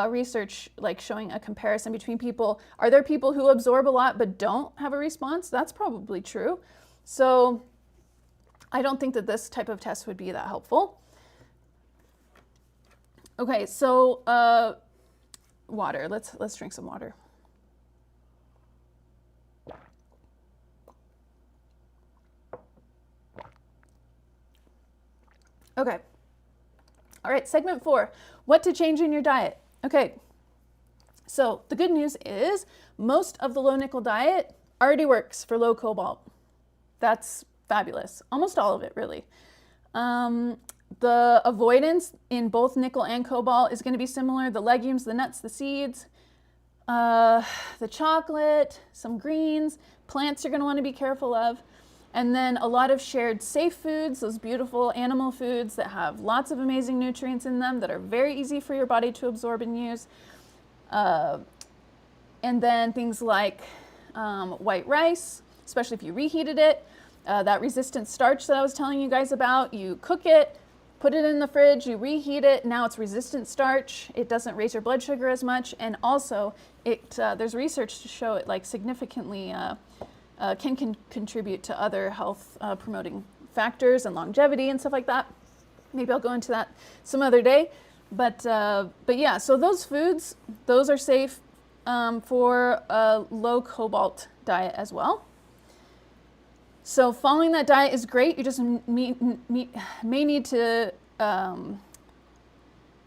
research like showing a comparison between people. Are there people who absorb a lot but don't have a response? That's probably true. So I don't think that this type of test would be that helpful. Okay, so water. Let's drink some water. Okay. All right, segment 4, what to change in your diet. Okay, so the good news is most of the low nickel diet already works for low cobalt. That's fabulous. Almost all of it, really. The avoidance in both nickel and cobalt is going to be similar. The legumes, the nuts, the seeds, the chocolate, some greens, plants you're going to want to be careful of. And then a lot of shared safe foods, those beautiful animal foods that have lots of amazing nutrients in them that are very easy for your body to absorb and use. And then things like white rice, especially if you reheated it. That resistant starch that I was telling you guys about, you cook it, put it in the fridge, you reheat it, now it's resistant starch. It doesn't raise your blood sugar as much, and also there's research to show it like significantly can contribute to other health promoting factors and longevity and stuff like that. Maybe I'll go into that some other day. But yeah, so those foods, those are safe for a low cobalt diet as well. So following that diet is great. You just may need to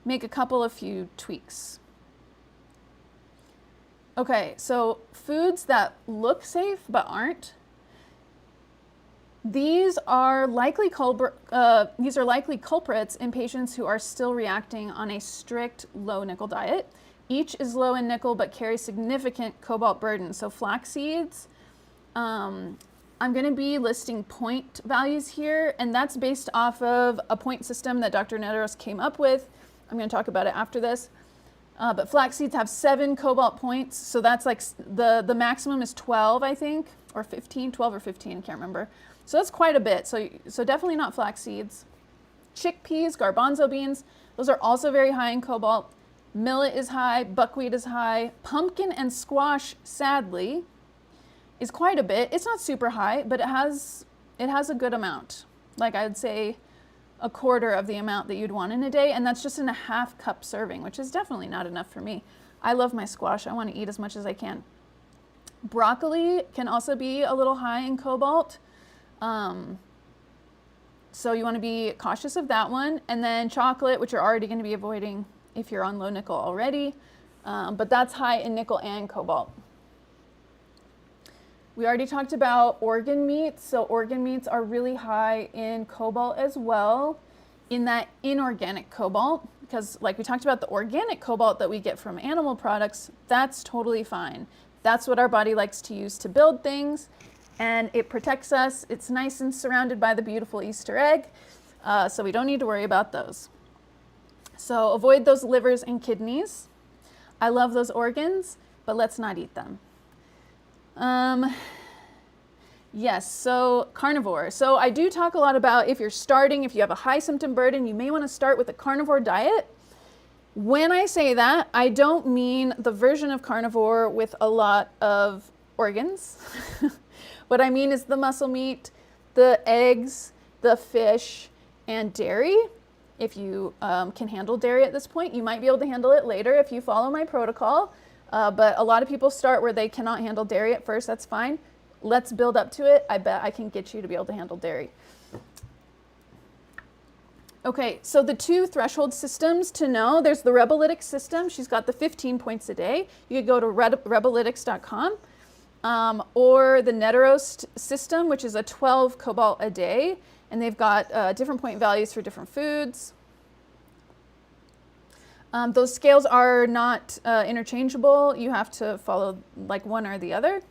make a few tweaks. Okay, so foods that look safe but aren't. These are likely culprits in patients who are still reacting on a strict low nickel diet. Each is low in nickel but carry significant cobalt burden. So flax seeds, I'm going to be listing point values here, and that's based off of a point system that Dr. Nedros came up with. I'm going to talk about it after this. But flax seeds have 7 cobalt points, so that's like the maximum is 12, I think, or 15, 12 or 15, I can't remember. So that's quite a bit, so definitely not flax seeds. Chickpeas, garbanzo beans, those are also very high in cobalt. Millet is high, buckwheat is high. Pumpkin and squash, sadly, is quite a bit. It's not super high, but it has a good amount. Like I'd say a quarter of the amount that you'd want in a day, and that's just in a half cup serving, which is definitely not enough for me. I love my squash. I want to eat as much as I can. Broccoli can also be a little high in cobalt. So you want to be cautious of that one. And then chocolate, which you're already going to be avoiding if you're on low nickel already. But that's high in nickel and cobalt. We already talked about organ meats. So organ meats are really high in cobalt as well, in that inorganic cobalt, because like we talked about, the organic cobalt that we get from animal products, that's totally fine. That's what our body likes to use to build things, and it protects us. It's nice and surrounded by the beautiful Easter egg, so we don't need to worry about those. So avoid those livers and kidneys. I love those organs, but let's not eat them. Yes, so carnivore. So I do talk a lot about if you have a high symptom burden, you may want to start with a carnivore diet. When I say that, I don't mean the version of carnivore with a lot of organs. What I mean is the muscle meat, the eggs, the fish, and dairy. If you can handle dairy at this point, you might be able to handle it later if you follow my protocol. But a lot of people start where they cannot handle dairy at first. That's fine. Let's build up to it. I bet I can get you to be able to handle dairy. Okay, so the two threshold systems to know, there's the Rebelytic system. She's got the 15 points a day. You could go to rebelytics.com, or the Neteros system, which is a 12 cobalt a day. And they've got different point values for different foods. Those scales are not interchangeable. You have to follow like one or the other.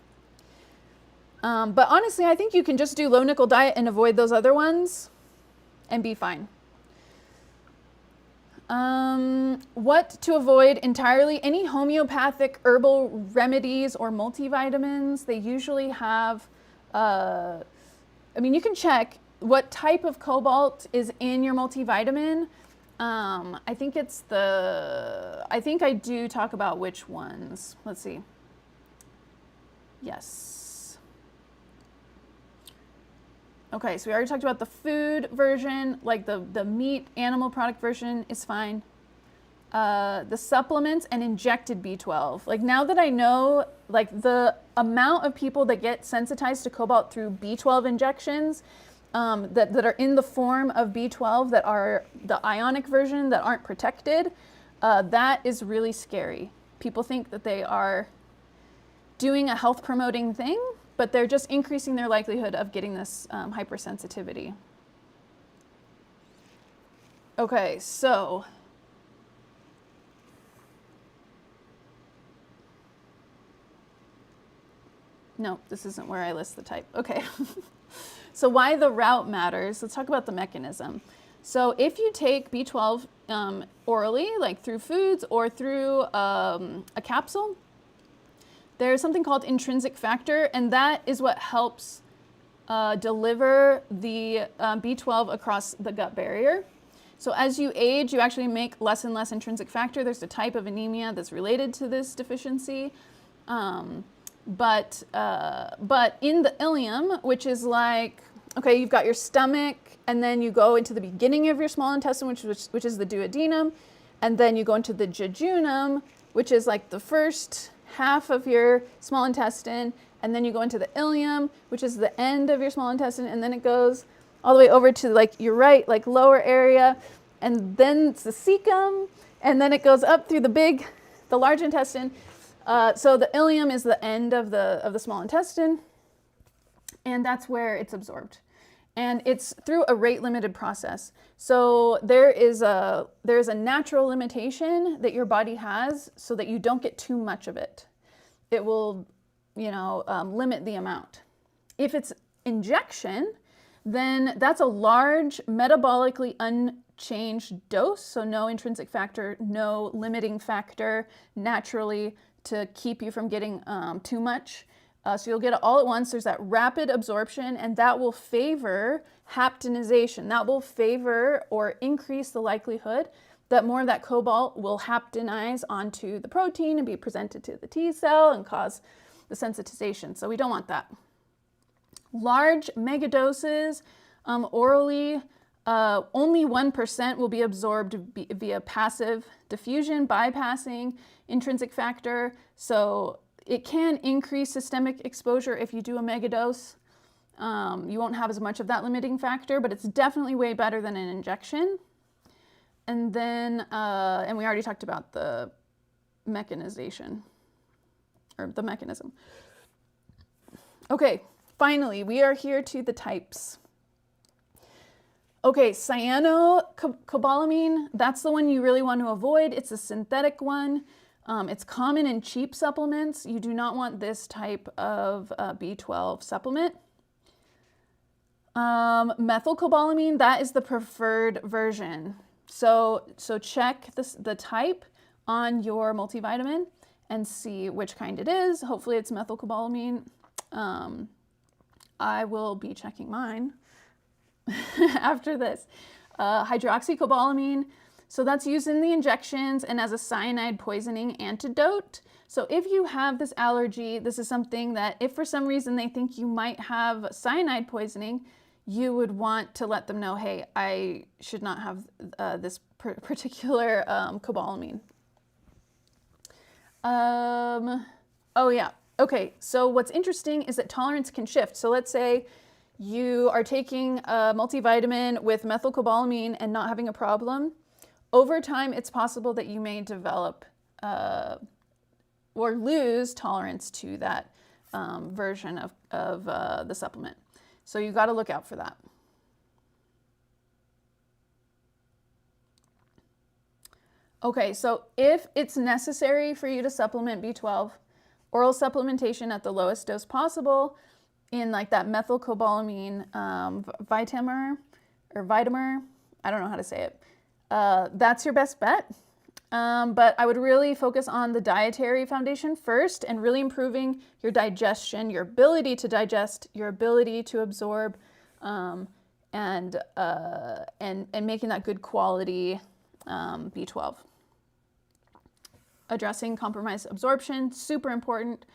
But honestly, I think you can just do low nickel diet and avoid those other ones and be fine. What to avoid entirely? Any homeopathic herbal remedies or multivitamins, they usually have, I mean, you can check what type of cobalt is in your multivitamin. I think it's I think I do talk about which ones. Let's see. Yes. Okay, so we already talked about the food version, like the meat animal product version is fine. The supplements and injected B12. Like now that I know like the amount of people that get sensitized to cobalt through B12 injections, that are in the form of B12 that are the ionic version that aren't protected, that is really scary. People think that they are doing a health promoting thing, but they're just increasing their likelihood of getting this hypersensitivity. Okay, so no, this isn't where I list the type. Okay. So why the route matters, let's talk about the mechanism. So if you take B12 orally, like through foods or through a capsule, there's something called intrinsic factor, and that is what helps deliver the B12 across the gut barrier. So as you age, you actually make less and less intrinsic factor. There's a type of anemia that's related to this deficiency. But in the ileum, which is like, okay, you've got your stomach, and then you go into the beginning of your small intestine, which is the duodenum, and then you go into the jejunum, which is like the first half of your small intestine, and then you go into the ileum, which is the end of your small intestine, and then it goes all the way over to like your right, like lower area, and then it's the cecum, and then it goes up through the large intestine. So the ileum is the end of the small intestine, and that's where it's absorbed. And it's through a rate limited process. So there is a natural limitation that your body has so that you don't get too much of it. It will, limit the amount. If it's injection, then that's a large metabolically unchanged dose. So no intrinsic factor, no limiting factor naturally to keep you from getting too much. So you'll get it all at once. There's that rapid absorption, and that will favor haptenization. That will favor or increase the likelihood that more of that cobalt will haptenize onto the protein and be presented to the T cell and cause the sensitization. So we don't want that. Large megadoses orally, only 1% will be absorbed via passive diffusion, bypassing intrinsic factor. So it can increase systemic exposure if you do a megadose. You won't have as much of that limiting factor, but it's definitely way better than an injection. And then, and we already talked about the mechanization, or the mechanism. Okay, finally, we are here to the types. Okay, cyanocobalamin, that's the one you really want to avoid. It's a synthetic one. It's common in cheap supplements. You do not want this type of B12 supplement. Methylcobalamin, that is the preferred version. So check the type on your multivitamin and see which kind it is. Hopefully it's methylcobalamin. I will be checking mine after this. Hydroxycobalamin. So that's used in the injections and as a cyanide poisoning antidote. So if you have this allergy, this is something that if for some reason they think you might have cyanide poisoning, you would want to let them know, hey, I should not have this particular cobalamin. Oh yeah, okay, so what's interesting is that tolerance can shift. So let's say you are taking a multivitamin with methylcobalamin and not having a problem. Over time, it's possible that you may develop or lose tolerance to that version of the supplement. So you got to look out for that. Okay, so if it's necessary for you to supplement B12, oral supplementation at the lowest dose possible in like that methylcobalamin vitamer, I don't know how to say it. That's your best bet. But I would really focus on the dietary foundation first and really improving your digestion, your ability to digest, your ability to absorb, and making that good quality B12. Addressing compromised absorption, super important.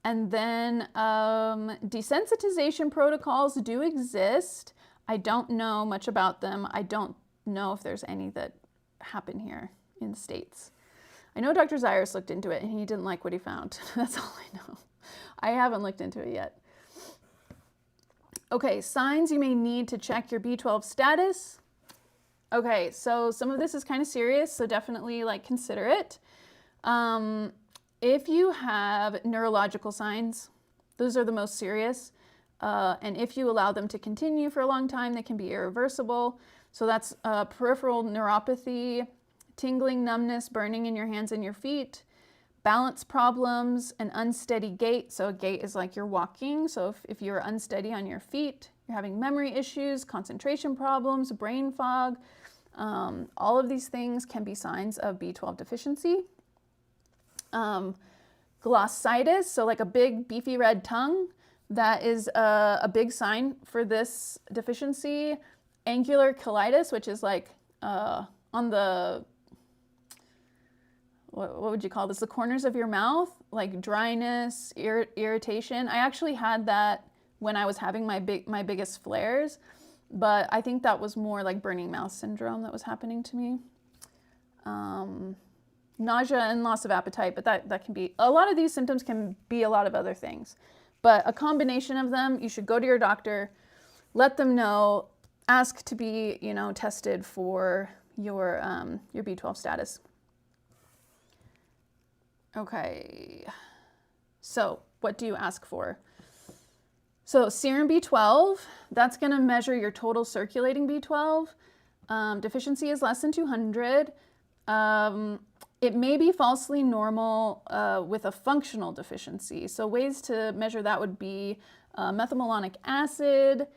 And then desensitization protocols do exist. I don't know much about them. I don't know if there's any that happen here in the States. I know Dr. Zyrus looked into it and he didn't like what he found. That's all I know. I haven't looked into it yet. Okay, signs you may need to check your B12 status. Okay, so some of this is kind of serious, so definitely like consider it. If you have neurological signs, those are the most serious. And if you allow them to continue for a long time, they can be irreversible. So that's peripheral neuropathy, tingling, numbness, burning in your hands and your feet, balance problems, an unsteady gait. So a gait is like you're walking. So if you're unsteady on your feet, you're having memory issues, concentration problems, brain fog, all of these things can be signs of B12 deficiency. Glossitis, so like a big beefy red tongue, that is a big sign for this deficiency. Angular cheilitis, which is like on the, what would you call this? The corners of your mouth, like dryness, irritation. I actually had that when I was having my biggest flares, but I think that was more like burning mouth syndrome that was happening to me. Nausea and loss of appetite, but that can be, a lot of these symptoms can be a lot of other things. But a combination of them, you should go to your doctor, let them know, ask to be, tested for your B12 status. Okay, so what do you ask for? So serum B12, that's gonna measure your total circulating B12. Deficiency is less than 200. It may be falsely normal with a functional deficiency. So ways to measure that would be methylmalonic acid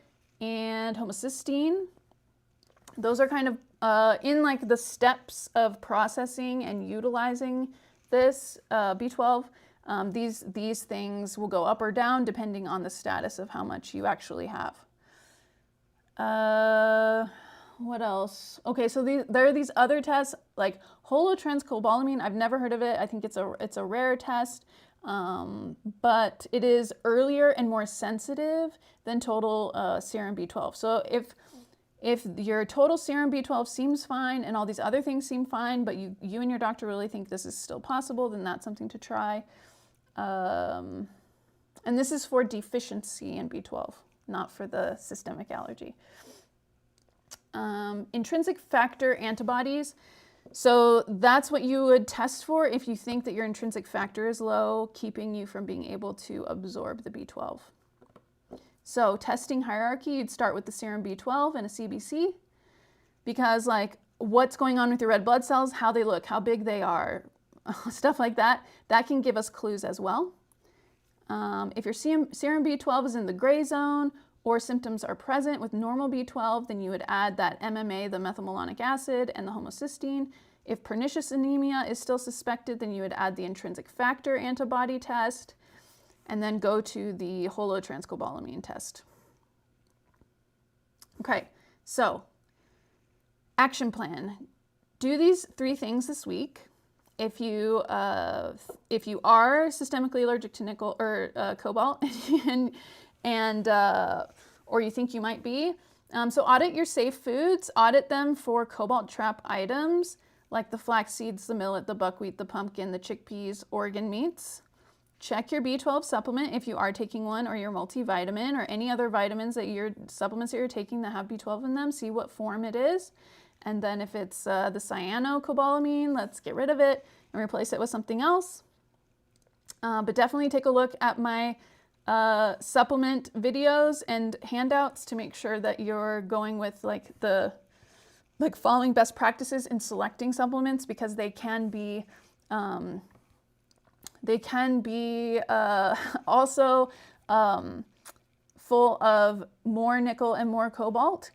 and homocysteine. Those are kind of in like the steps of processing and utilizing this B12. These things will go up or down depending on the status of how much you actually have. What else? Okay, so there are these other tests like holotranscobalamin. I've never heard of it. I think it's a rare test, but it is earlier and more sensitive than total serum B12. So if your total serum B12 seems fine and all these other things seem fine, but you and your doctor really think this is still possible, then that's something to try. And this is for deficiency in B12, not for the systemic allergy. Intrinsic factor antibodies. So that's what you would test for if you think that your intrinsic factor is low, keeping you from being able to absorb the B12. So testing hierarchy, you'd start with the serum B12 and a CBC, because like what's going on with your red blood cells, how they look, how big they are, stuff like that, that can give us clues as well. If your serum B12 is in the gray zone or symptoms are present with normal B12, then you would add that MMA, the methylmalonic acid, and the homocysteine. If pernicious anemia is still suspected, then you would add the intrinsic factor antibody test, and then go to the holotranscobalamin test. Okay, so action plan. do these 3 things this week. If you are systemically allergic to nickel or cobalt, or you think you might be, so audit your safe foods. Audit them for Cobalt Trap items like the flax seeds, the millet, the buckwheat, the pumpkin, the chickpeas, organ meats. Check your B12 supplement if you are taking one, or your multivitamin, or any other vitamins supplements that you're taking that have B12 in them. See what form it is. And then if it's the cyanocobalamin, let's get rid of it and replace it with something else. But definitely take a look at my supplement videos and handouts to make sure that you're going with following best practices in selecting supplements, because they can be also full of more nickel and more cobalt.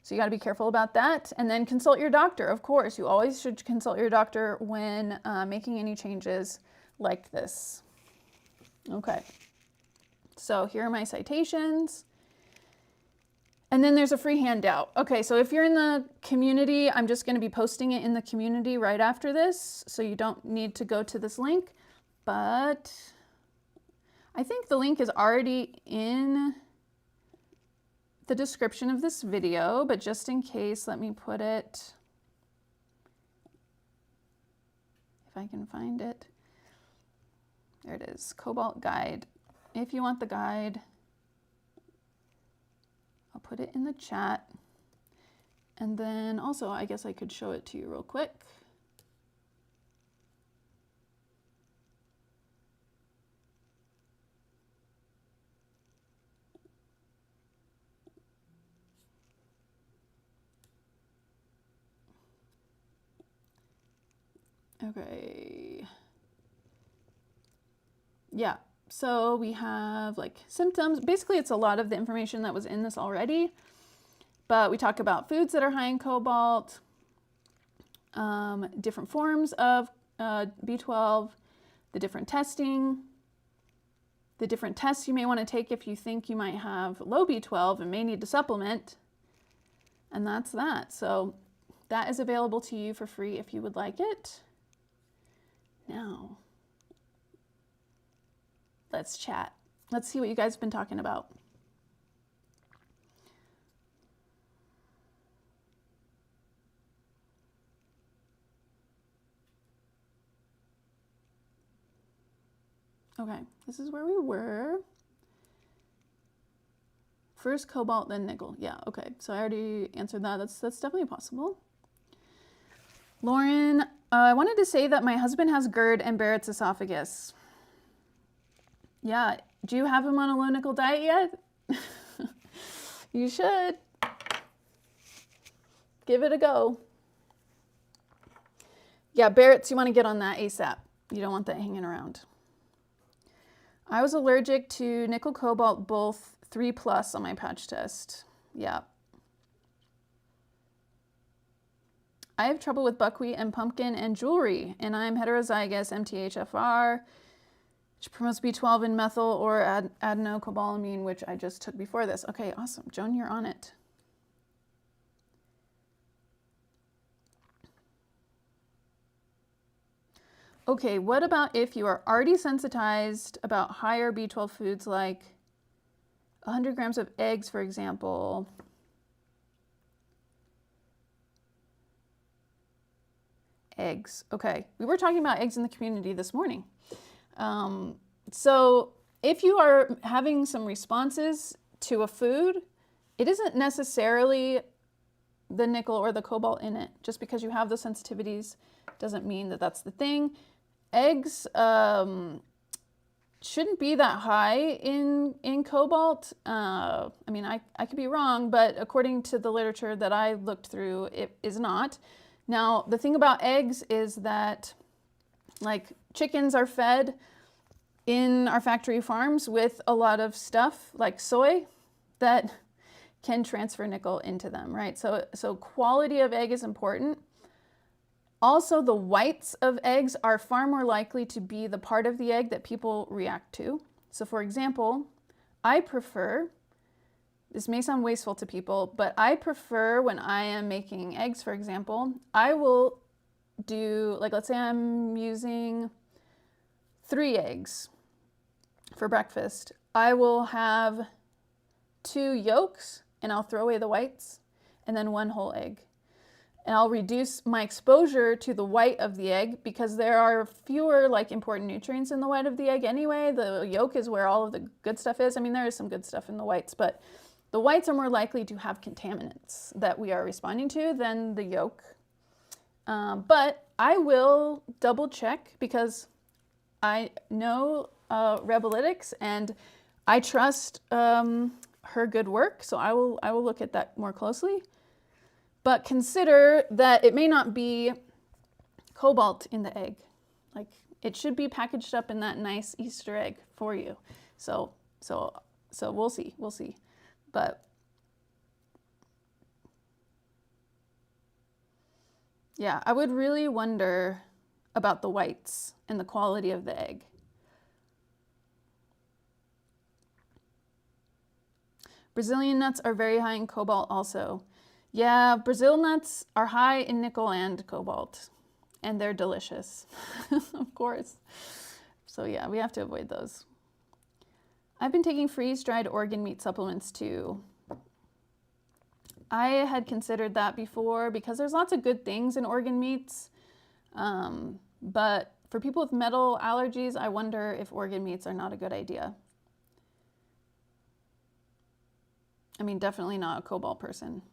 So you got to be careful about that. And then consult your doctor. Of course, you always should consult your doctor when making any changes like this. Okay. So here are my citations. And then there's a free handout. Okay, so if you're in the community, I'm just going to be posting it in the community right after this, so you don't need to go to this link. But I think the link is already in the description of this video, but just in case, let me put it, if I can find it. There it is, Cobalt Guide. If you want the guide, I'll put it in the chat. And then also, I guess I could show it to you real quick. Okay. Yeah, so we have like symptoms. Basically, it's a lot of the information that was in this already, but we talk about foods that are high in cobalt, different forms of B12, the different testing, the different tests you may want to take if you think you might have low B12 and may need to supplement, and that's that. So that is available to you for free if you would like it. Now, let's chat. Let's see what you guys have been talking about. Okay, this is where we were. First cobalt, then nickel. Yeah, okay, so I already answered that. That's definitely possible. Lauren, I wanted to say that my husband has GERD and Barrett's esophagus. Yeah, do you have him on a low nickel diet yet? You should. Give it a go. Yeah, Barrett's, you want to get on that ASAP. You don't want that hanging around. I was allergic to nickel cobalt, both 3+ on my patch test. Yeah. I have trouble with buckwheat and pumpkin and jewelry, and I'm heterozygous MTHFR, which promotes B12 and methyl or adenocobalamin, which I just took before this. Okay, awesome. Joan, you're on it. Okay, what about if you are already sensitized about higher B12 foods like 100 grams of eggs, for example? Eggs. Okay, we were talking about eggs in the community this morning. So if you are having some responses to a food, it isn't necessarily the nickel or the cobalt in it. Just because you have those sensitivities doesn't mean that that's the thing. Eggs shouldn't be that high in cobalt. I mean, I could be wrong, but according to the literature that I looked through, it is not. Now, the thing about eggs is that, like, chickens are fed in our factory farms with a lot of stuff like soy that can transfer nickel into them, right? So quality of egg is important. Also, the whites of eggs are far more likely to be the part of the egg that people react to. So for example, I prefer, this may sound wasteful to people, but I prefer when I am making eggs, for example, I will do, like, let's say I'm using 3 eggs for breakfast. I will have 2 yolks and I'll throw away the whites, and then 1 whole egg. And I'll reduce my exposure to the white of the egg because there are fewer like important nutrients in the white of the egg anyway. The yolk is where all of the good stuff is. I mean, there is some good stuff in the whites, but the whites are more likely to have contaminants that we are responding to than the yolk. But I will double check because I know Rebelytics and I trust her good work. So I will look at that more closely. But consider that it may not be cobalt in the egg. Like, it should be packaged up in that nice Easter egg for you. So we'll see. But yeah, I would really wonder about the whites and the quality of the egg. Brazilian nuts are very high in cobalt also. Yeah, Brazil nuts are high in nickel and cobalt, and they're delicious, of course. So yeah, we have to avoid those. I've been taking freeze-dried organ meat supplements too. I had considered that before because there's lots of good things in organ meats, but for people with metal allergies, I wonder if organ meats are not a good idea. I mean, definitely not a cobalt person.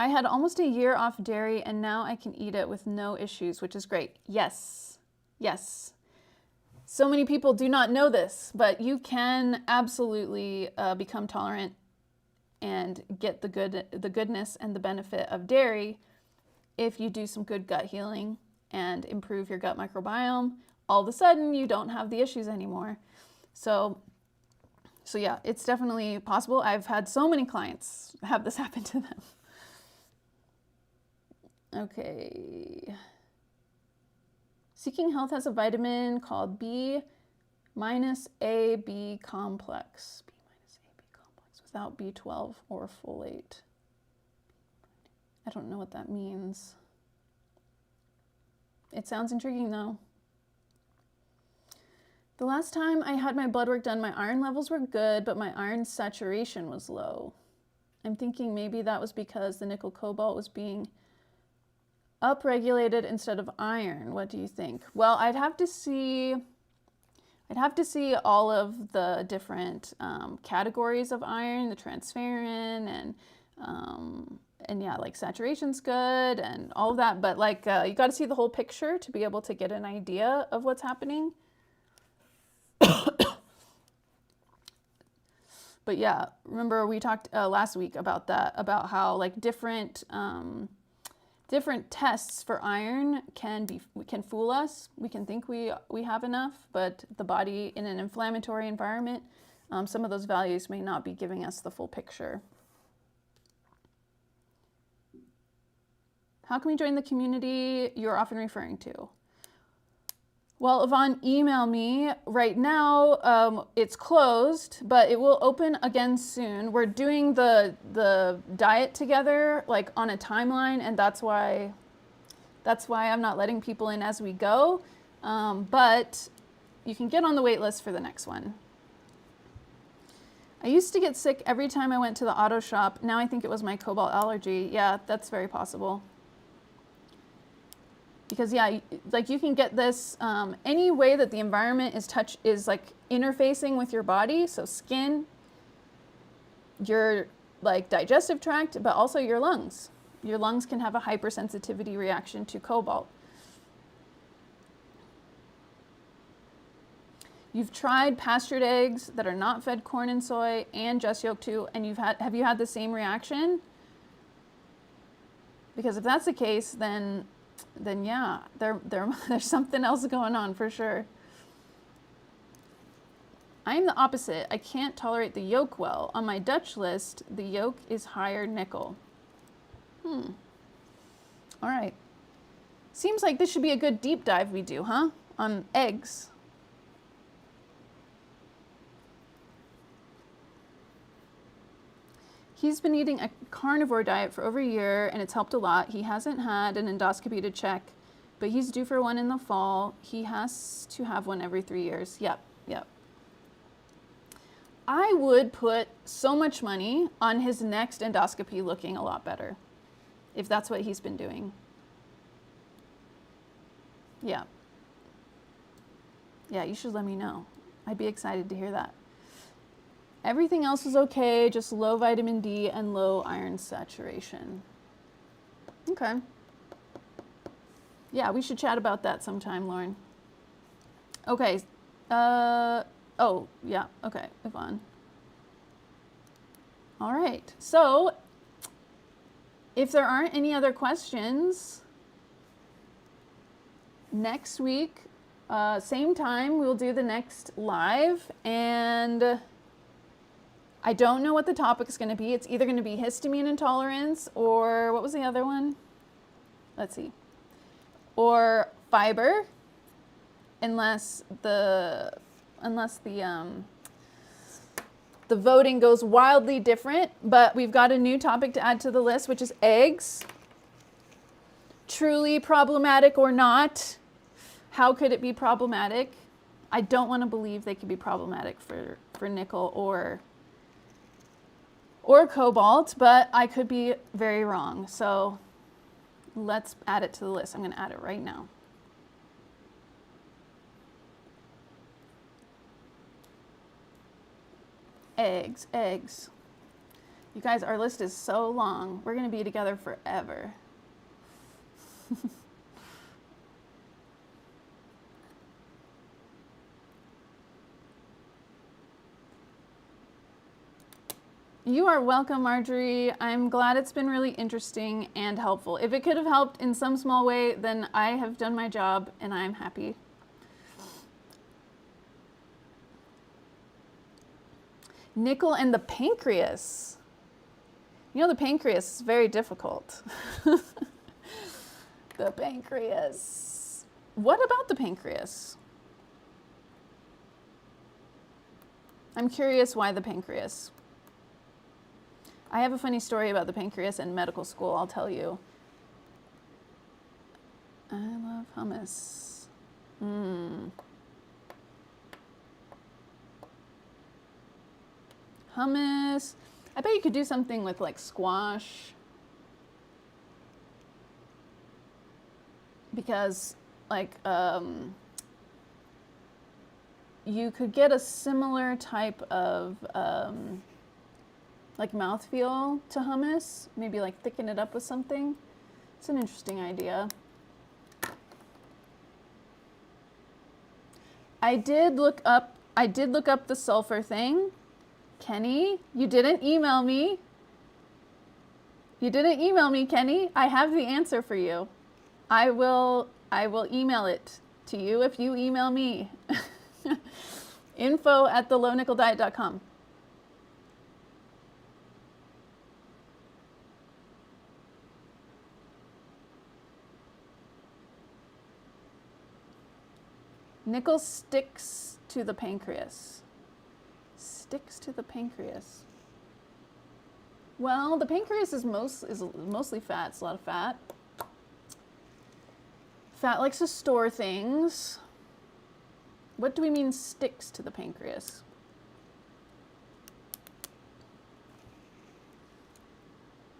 I had almost a year off dairy and now I can eat it with no issues, which is great. Yes, yes. So many people do not know this, but you can absolutely become tolerant and get the goodness and the benefit of dairy if you do some good gut healing and improve your gut microbiome. All of a sudden, you don't have the issues anymore. So yeah, it's definitely possible. I've had so many clients have this happen to them. Okay. Seeking Health has a vitamin called B-AB complex. B-AB complex without B12 or folate. I don't know what that means. It sounds intriguing though. The last time I had my blood work done, my iron levels were good, but my iron saturation was low. I'm thinking maybe that was because the nickel cobalt was being upregulated instead of iron. What do you think? Well, I'd have to see all of the different categories of iron, the transferrin, and yeah, like saturation's good and all of that. But like you got to see the whole picture to be able to get an idea of what's happening. But yeah, remember we talked last week about that, about how like different tests for iron can fool us. We can think we have enough, but the body in an inflammatory environment, some of those values may not be giving us the full picture. How can we join the community you're often referring to? Well, Yvonne, email me. Right now, it's closed, but it will open again soon. We're doing the diet together, like on a timeline, and that's why I'm not letting people in as we go. But you can get on the wait list for the next one. I used to get sick every time I went to the auto shop. Now I think it was my cobalt allergy. Yeah, that's very possible. Because yeah, like you can get this any way that the environment is like interfacing with your body. So skin, your like digestive tract, but also your lungs. Your lungs can have a hypersensitivity reaction to cobalt. You've tried pastured eggs that are not fed corn and soy and just yolk too, and have you had the same reaction? Because if that's the case, then yeah, there's something else going on for sure. I'm the opposite. I can't tolerate the yolk well. On my Dutch list, the yolk is higher nickel. All right. Seems like this should be a good deep dive we do, huh? On eggs. He's been eating a carnivore diet for over a year and it's helped a lot. He hasn't had an endoscopy to check But he's due for one in the fall. He has to have one every 3 years. Yep, yep. I would put so much money on his next endoscopy looking a lot better, if that's what he's been doing. Yeah. Yeah, you should let me know. I'd be excited to hear that. Everything else is okay, just low vitamin D and low iron saturation. Okay. Yeah, we should chat about that sometime, Lauren. Okay. Oh, yeah. Okay, Yvonne. All right. So, if there aren't any other questions, next week, same time, we'll do the next live. And I don't know what the topic's going to be. It's either going to be histamine intolerance or what was the other one? Let's see. Or fiber, unless the voting goes wildly different. But we've got a new topic to add to the list, which is eggs. Truly problematic or not? How could it be problematic? I don't want to believe they could be problematic for nickel or cobalt, but I could be very wrong. So let's add it to the list. I'm going to add it right now. Eggs, eggs. You guys, our list is so long. We're going to be together forever. You are welcome, Marjorie. I'm glad it's been really interesting and helpful. If it could have helped in some small way, then I have done my job and I'm happy. Nickel and the pancreas. You know, the pancreas is very difficult. The pancreas. What about the pancreas? I'm curious why the pancreas. I have a funny story about the pancreas in medical school, I'll tell you. I love hummus. Hummus. I bet you could do something with like squash. Because like you could get a similar type of like mouthfeel to hummus, maybe like thicken it up with something. It's an interesting idea. I did look up the sulfur thing. Kenny, you didn't email me. You didn't email me, Kenny. I have the answer for you. I will email it to you if you email me. info@thelownickeldiet.com. Nickel sticks to the pancreas. Sticks to the pancreas. Well, the pancreas is mostly fat. It's a lot of fat. Fat likes to store things. What do we mean sticks to the pancreas?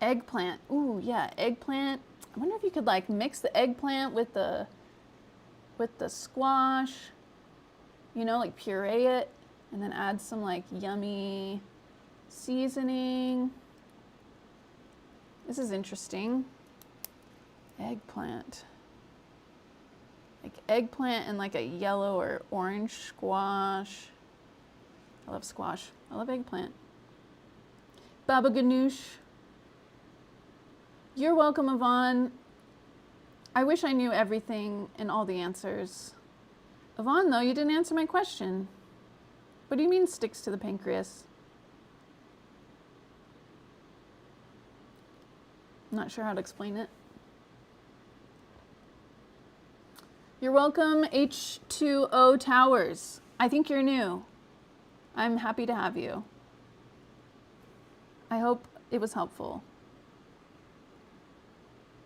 Eggplant. Ooh, yeah, eggplant. I wonder if you could like mix the eggplant with the squash, you know, like puree it and then add some like yummy seasoning. This is interesting. Eggplant. Like eggplant and like a yellow or orange squash. I love squash. I love eggplant. Baba Ganoush. You're welcome, Yvonne. I wish I knew everything and all the answers. Yvonne, though, you didn't answer my question. What do you mean sticks to the pancreas? I'm not sure how to explain it. You're welcome, H2O Towers. I think you're new. I'm happy to have you. I hope it was helpful.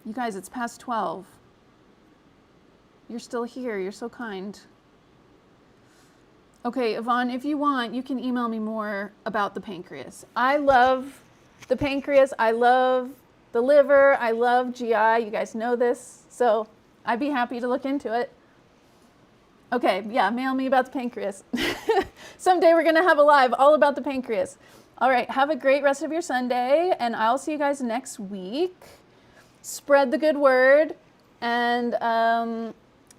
You guys, it's past 12. you're still here. You're so kind. Okay, Yvonne, if you want, you can email me more about the pancreas. I love the pancreas. I love the liver. I love GI. You guys know this. So I'd be happy to look into it. Okay, yeah, mail me about the pancreas. Someday we're going to have a live all about the pancreas. All right, have a great rest of your Sunday, and I'll see you guys next week. Spread the good word, and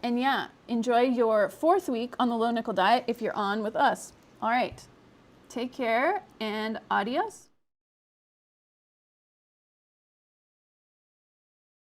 yeah, enjoy your 4th week on the low nickel diet if you're on with us. All right, take care and adios.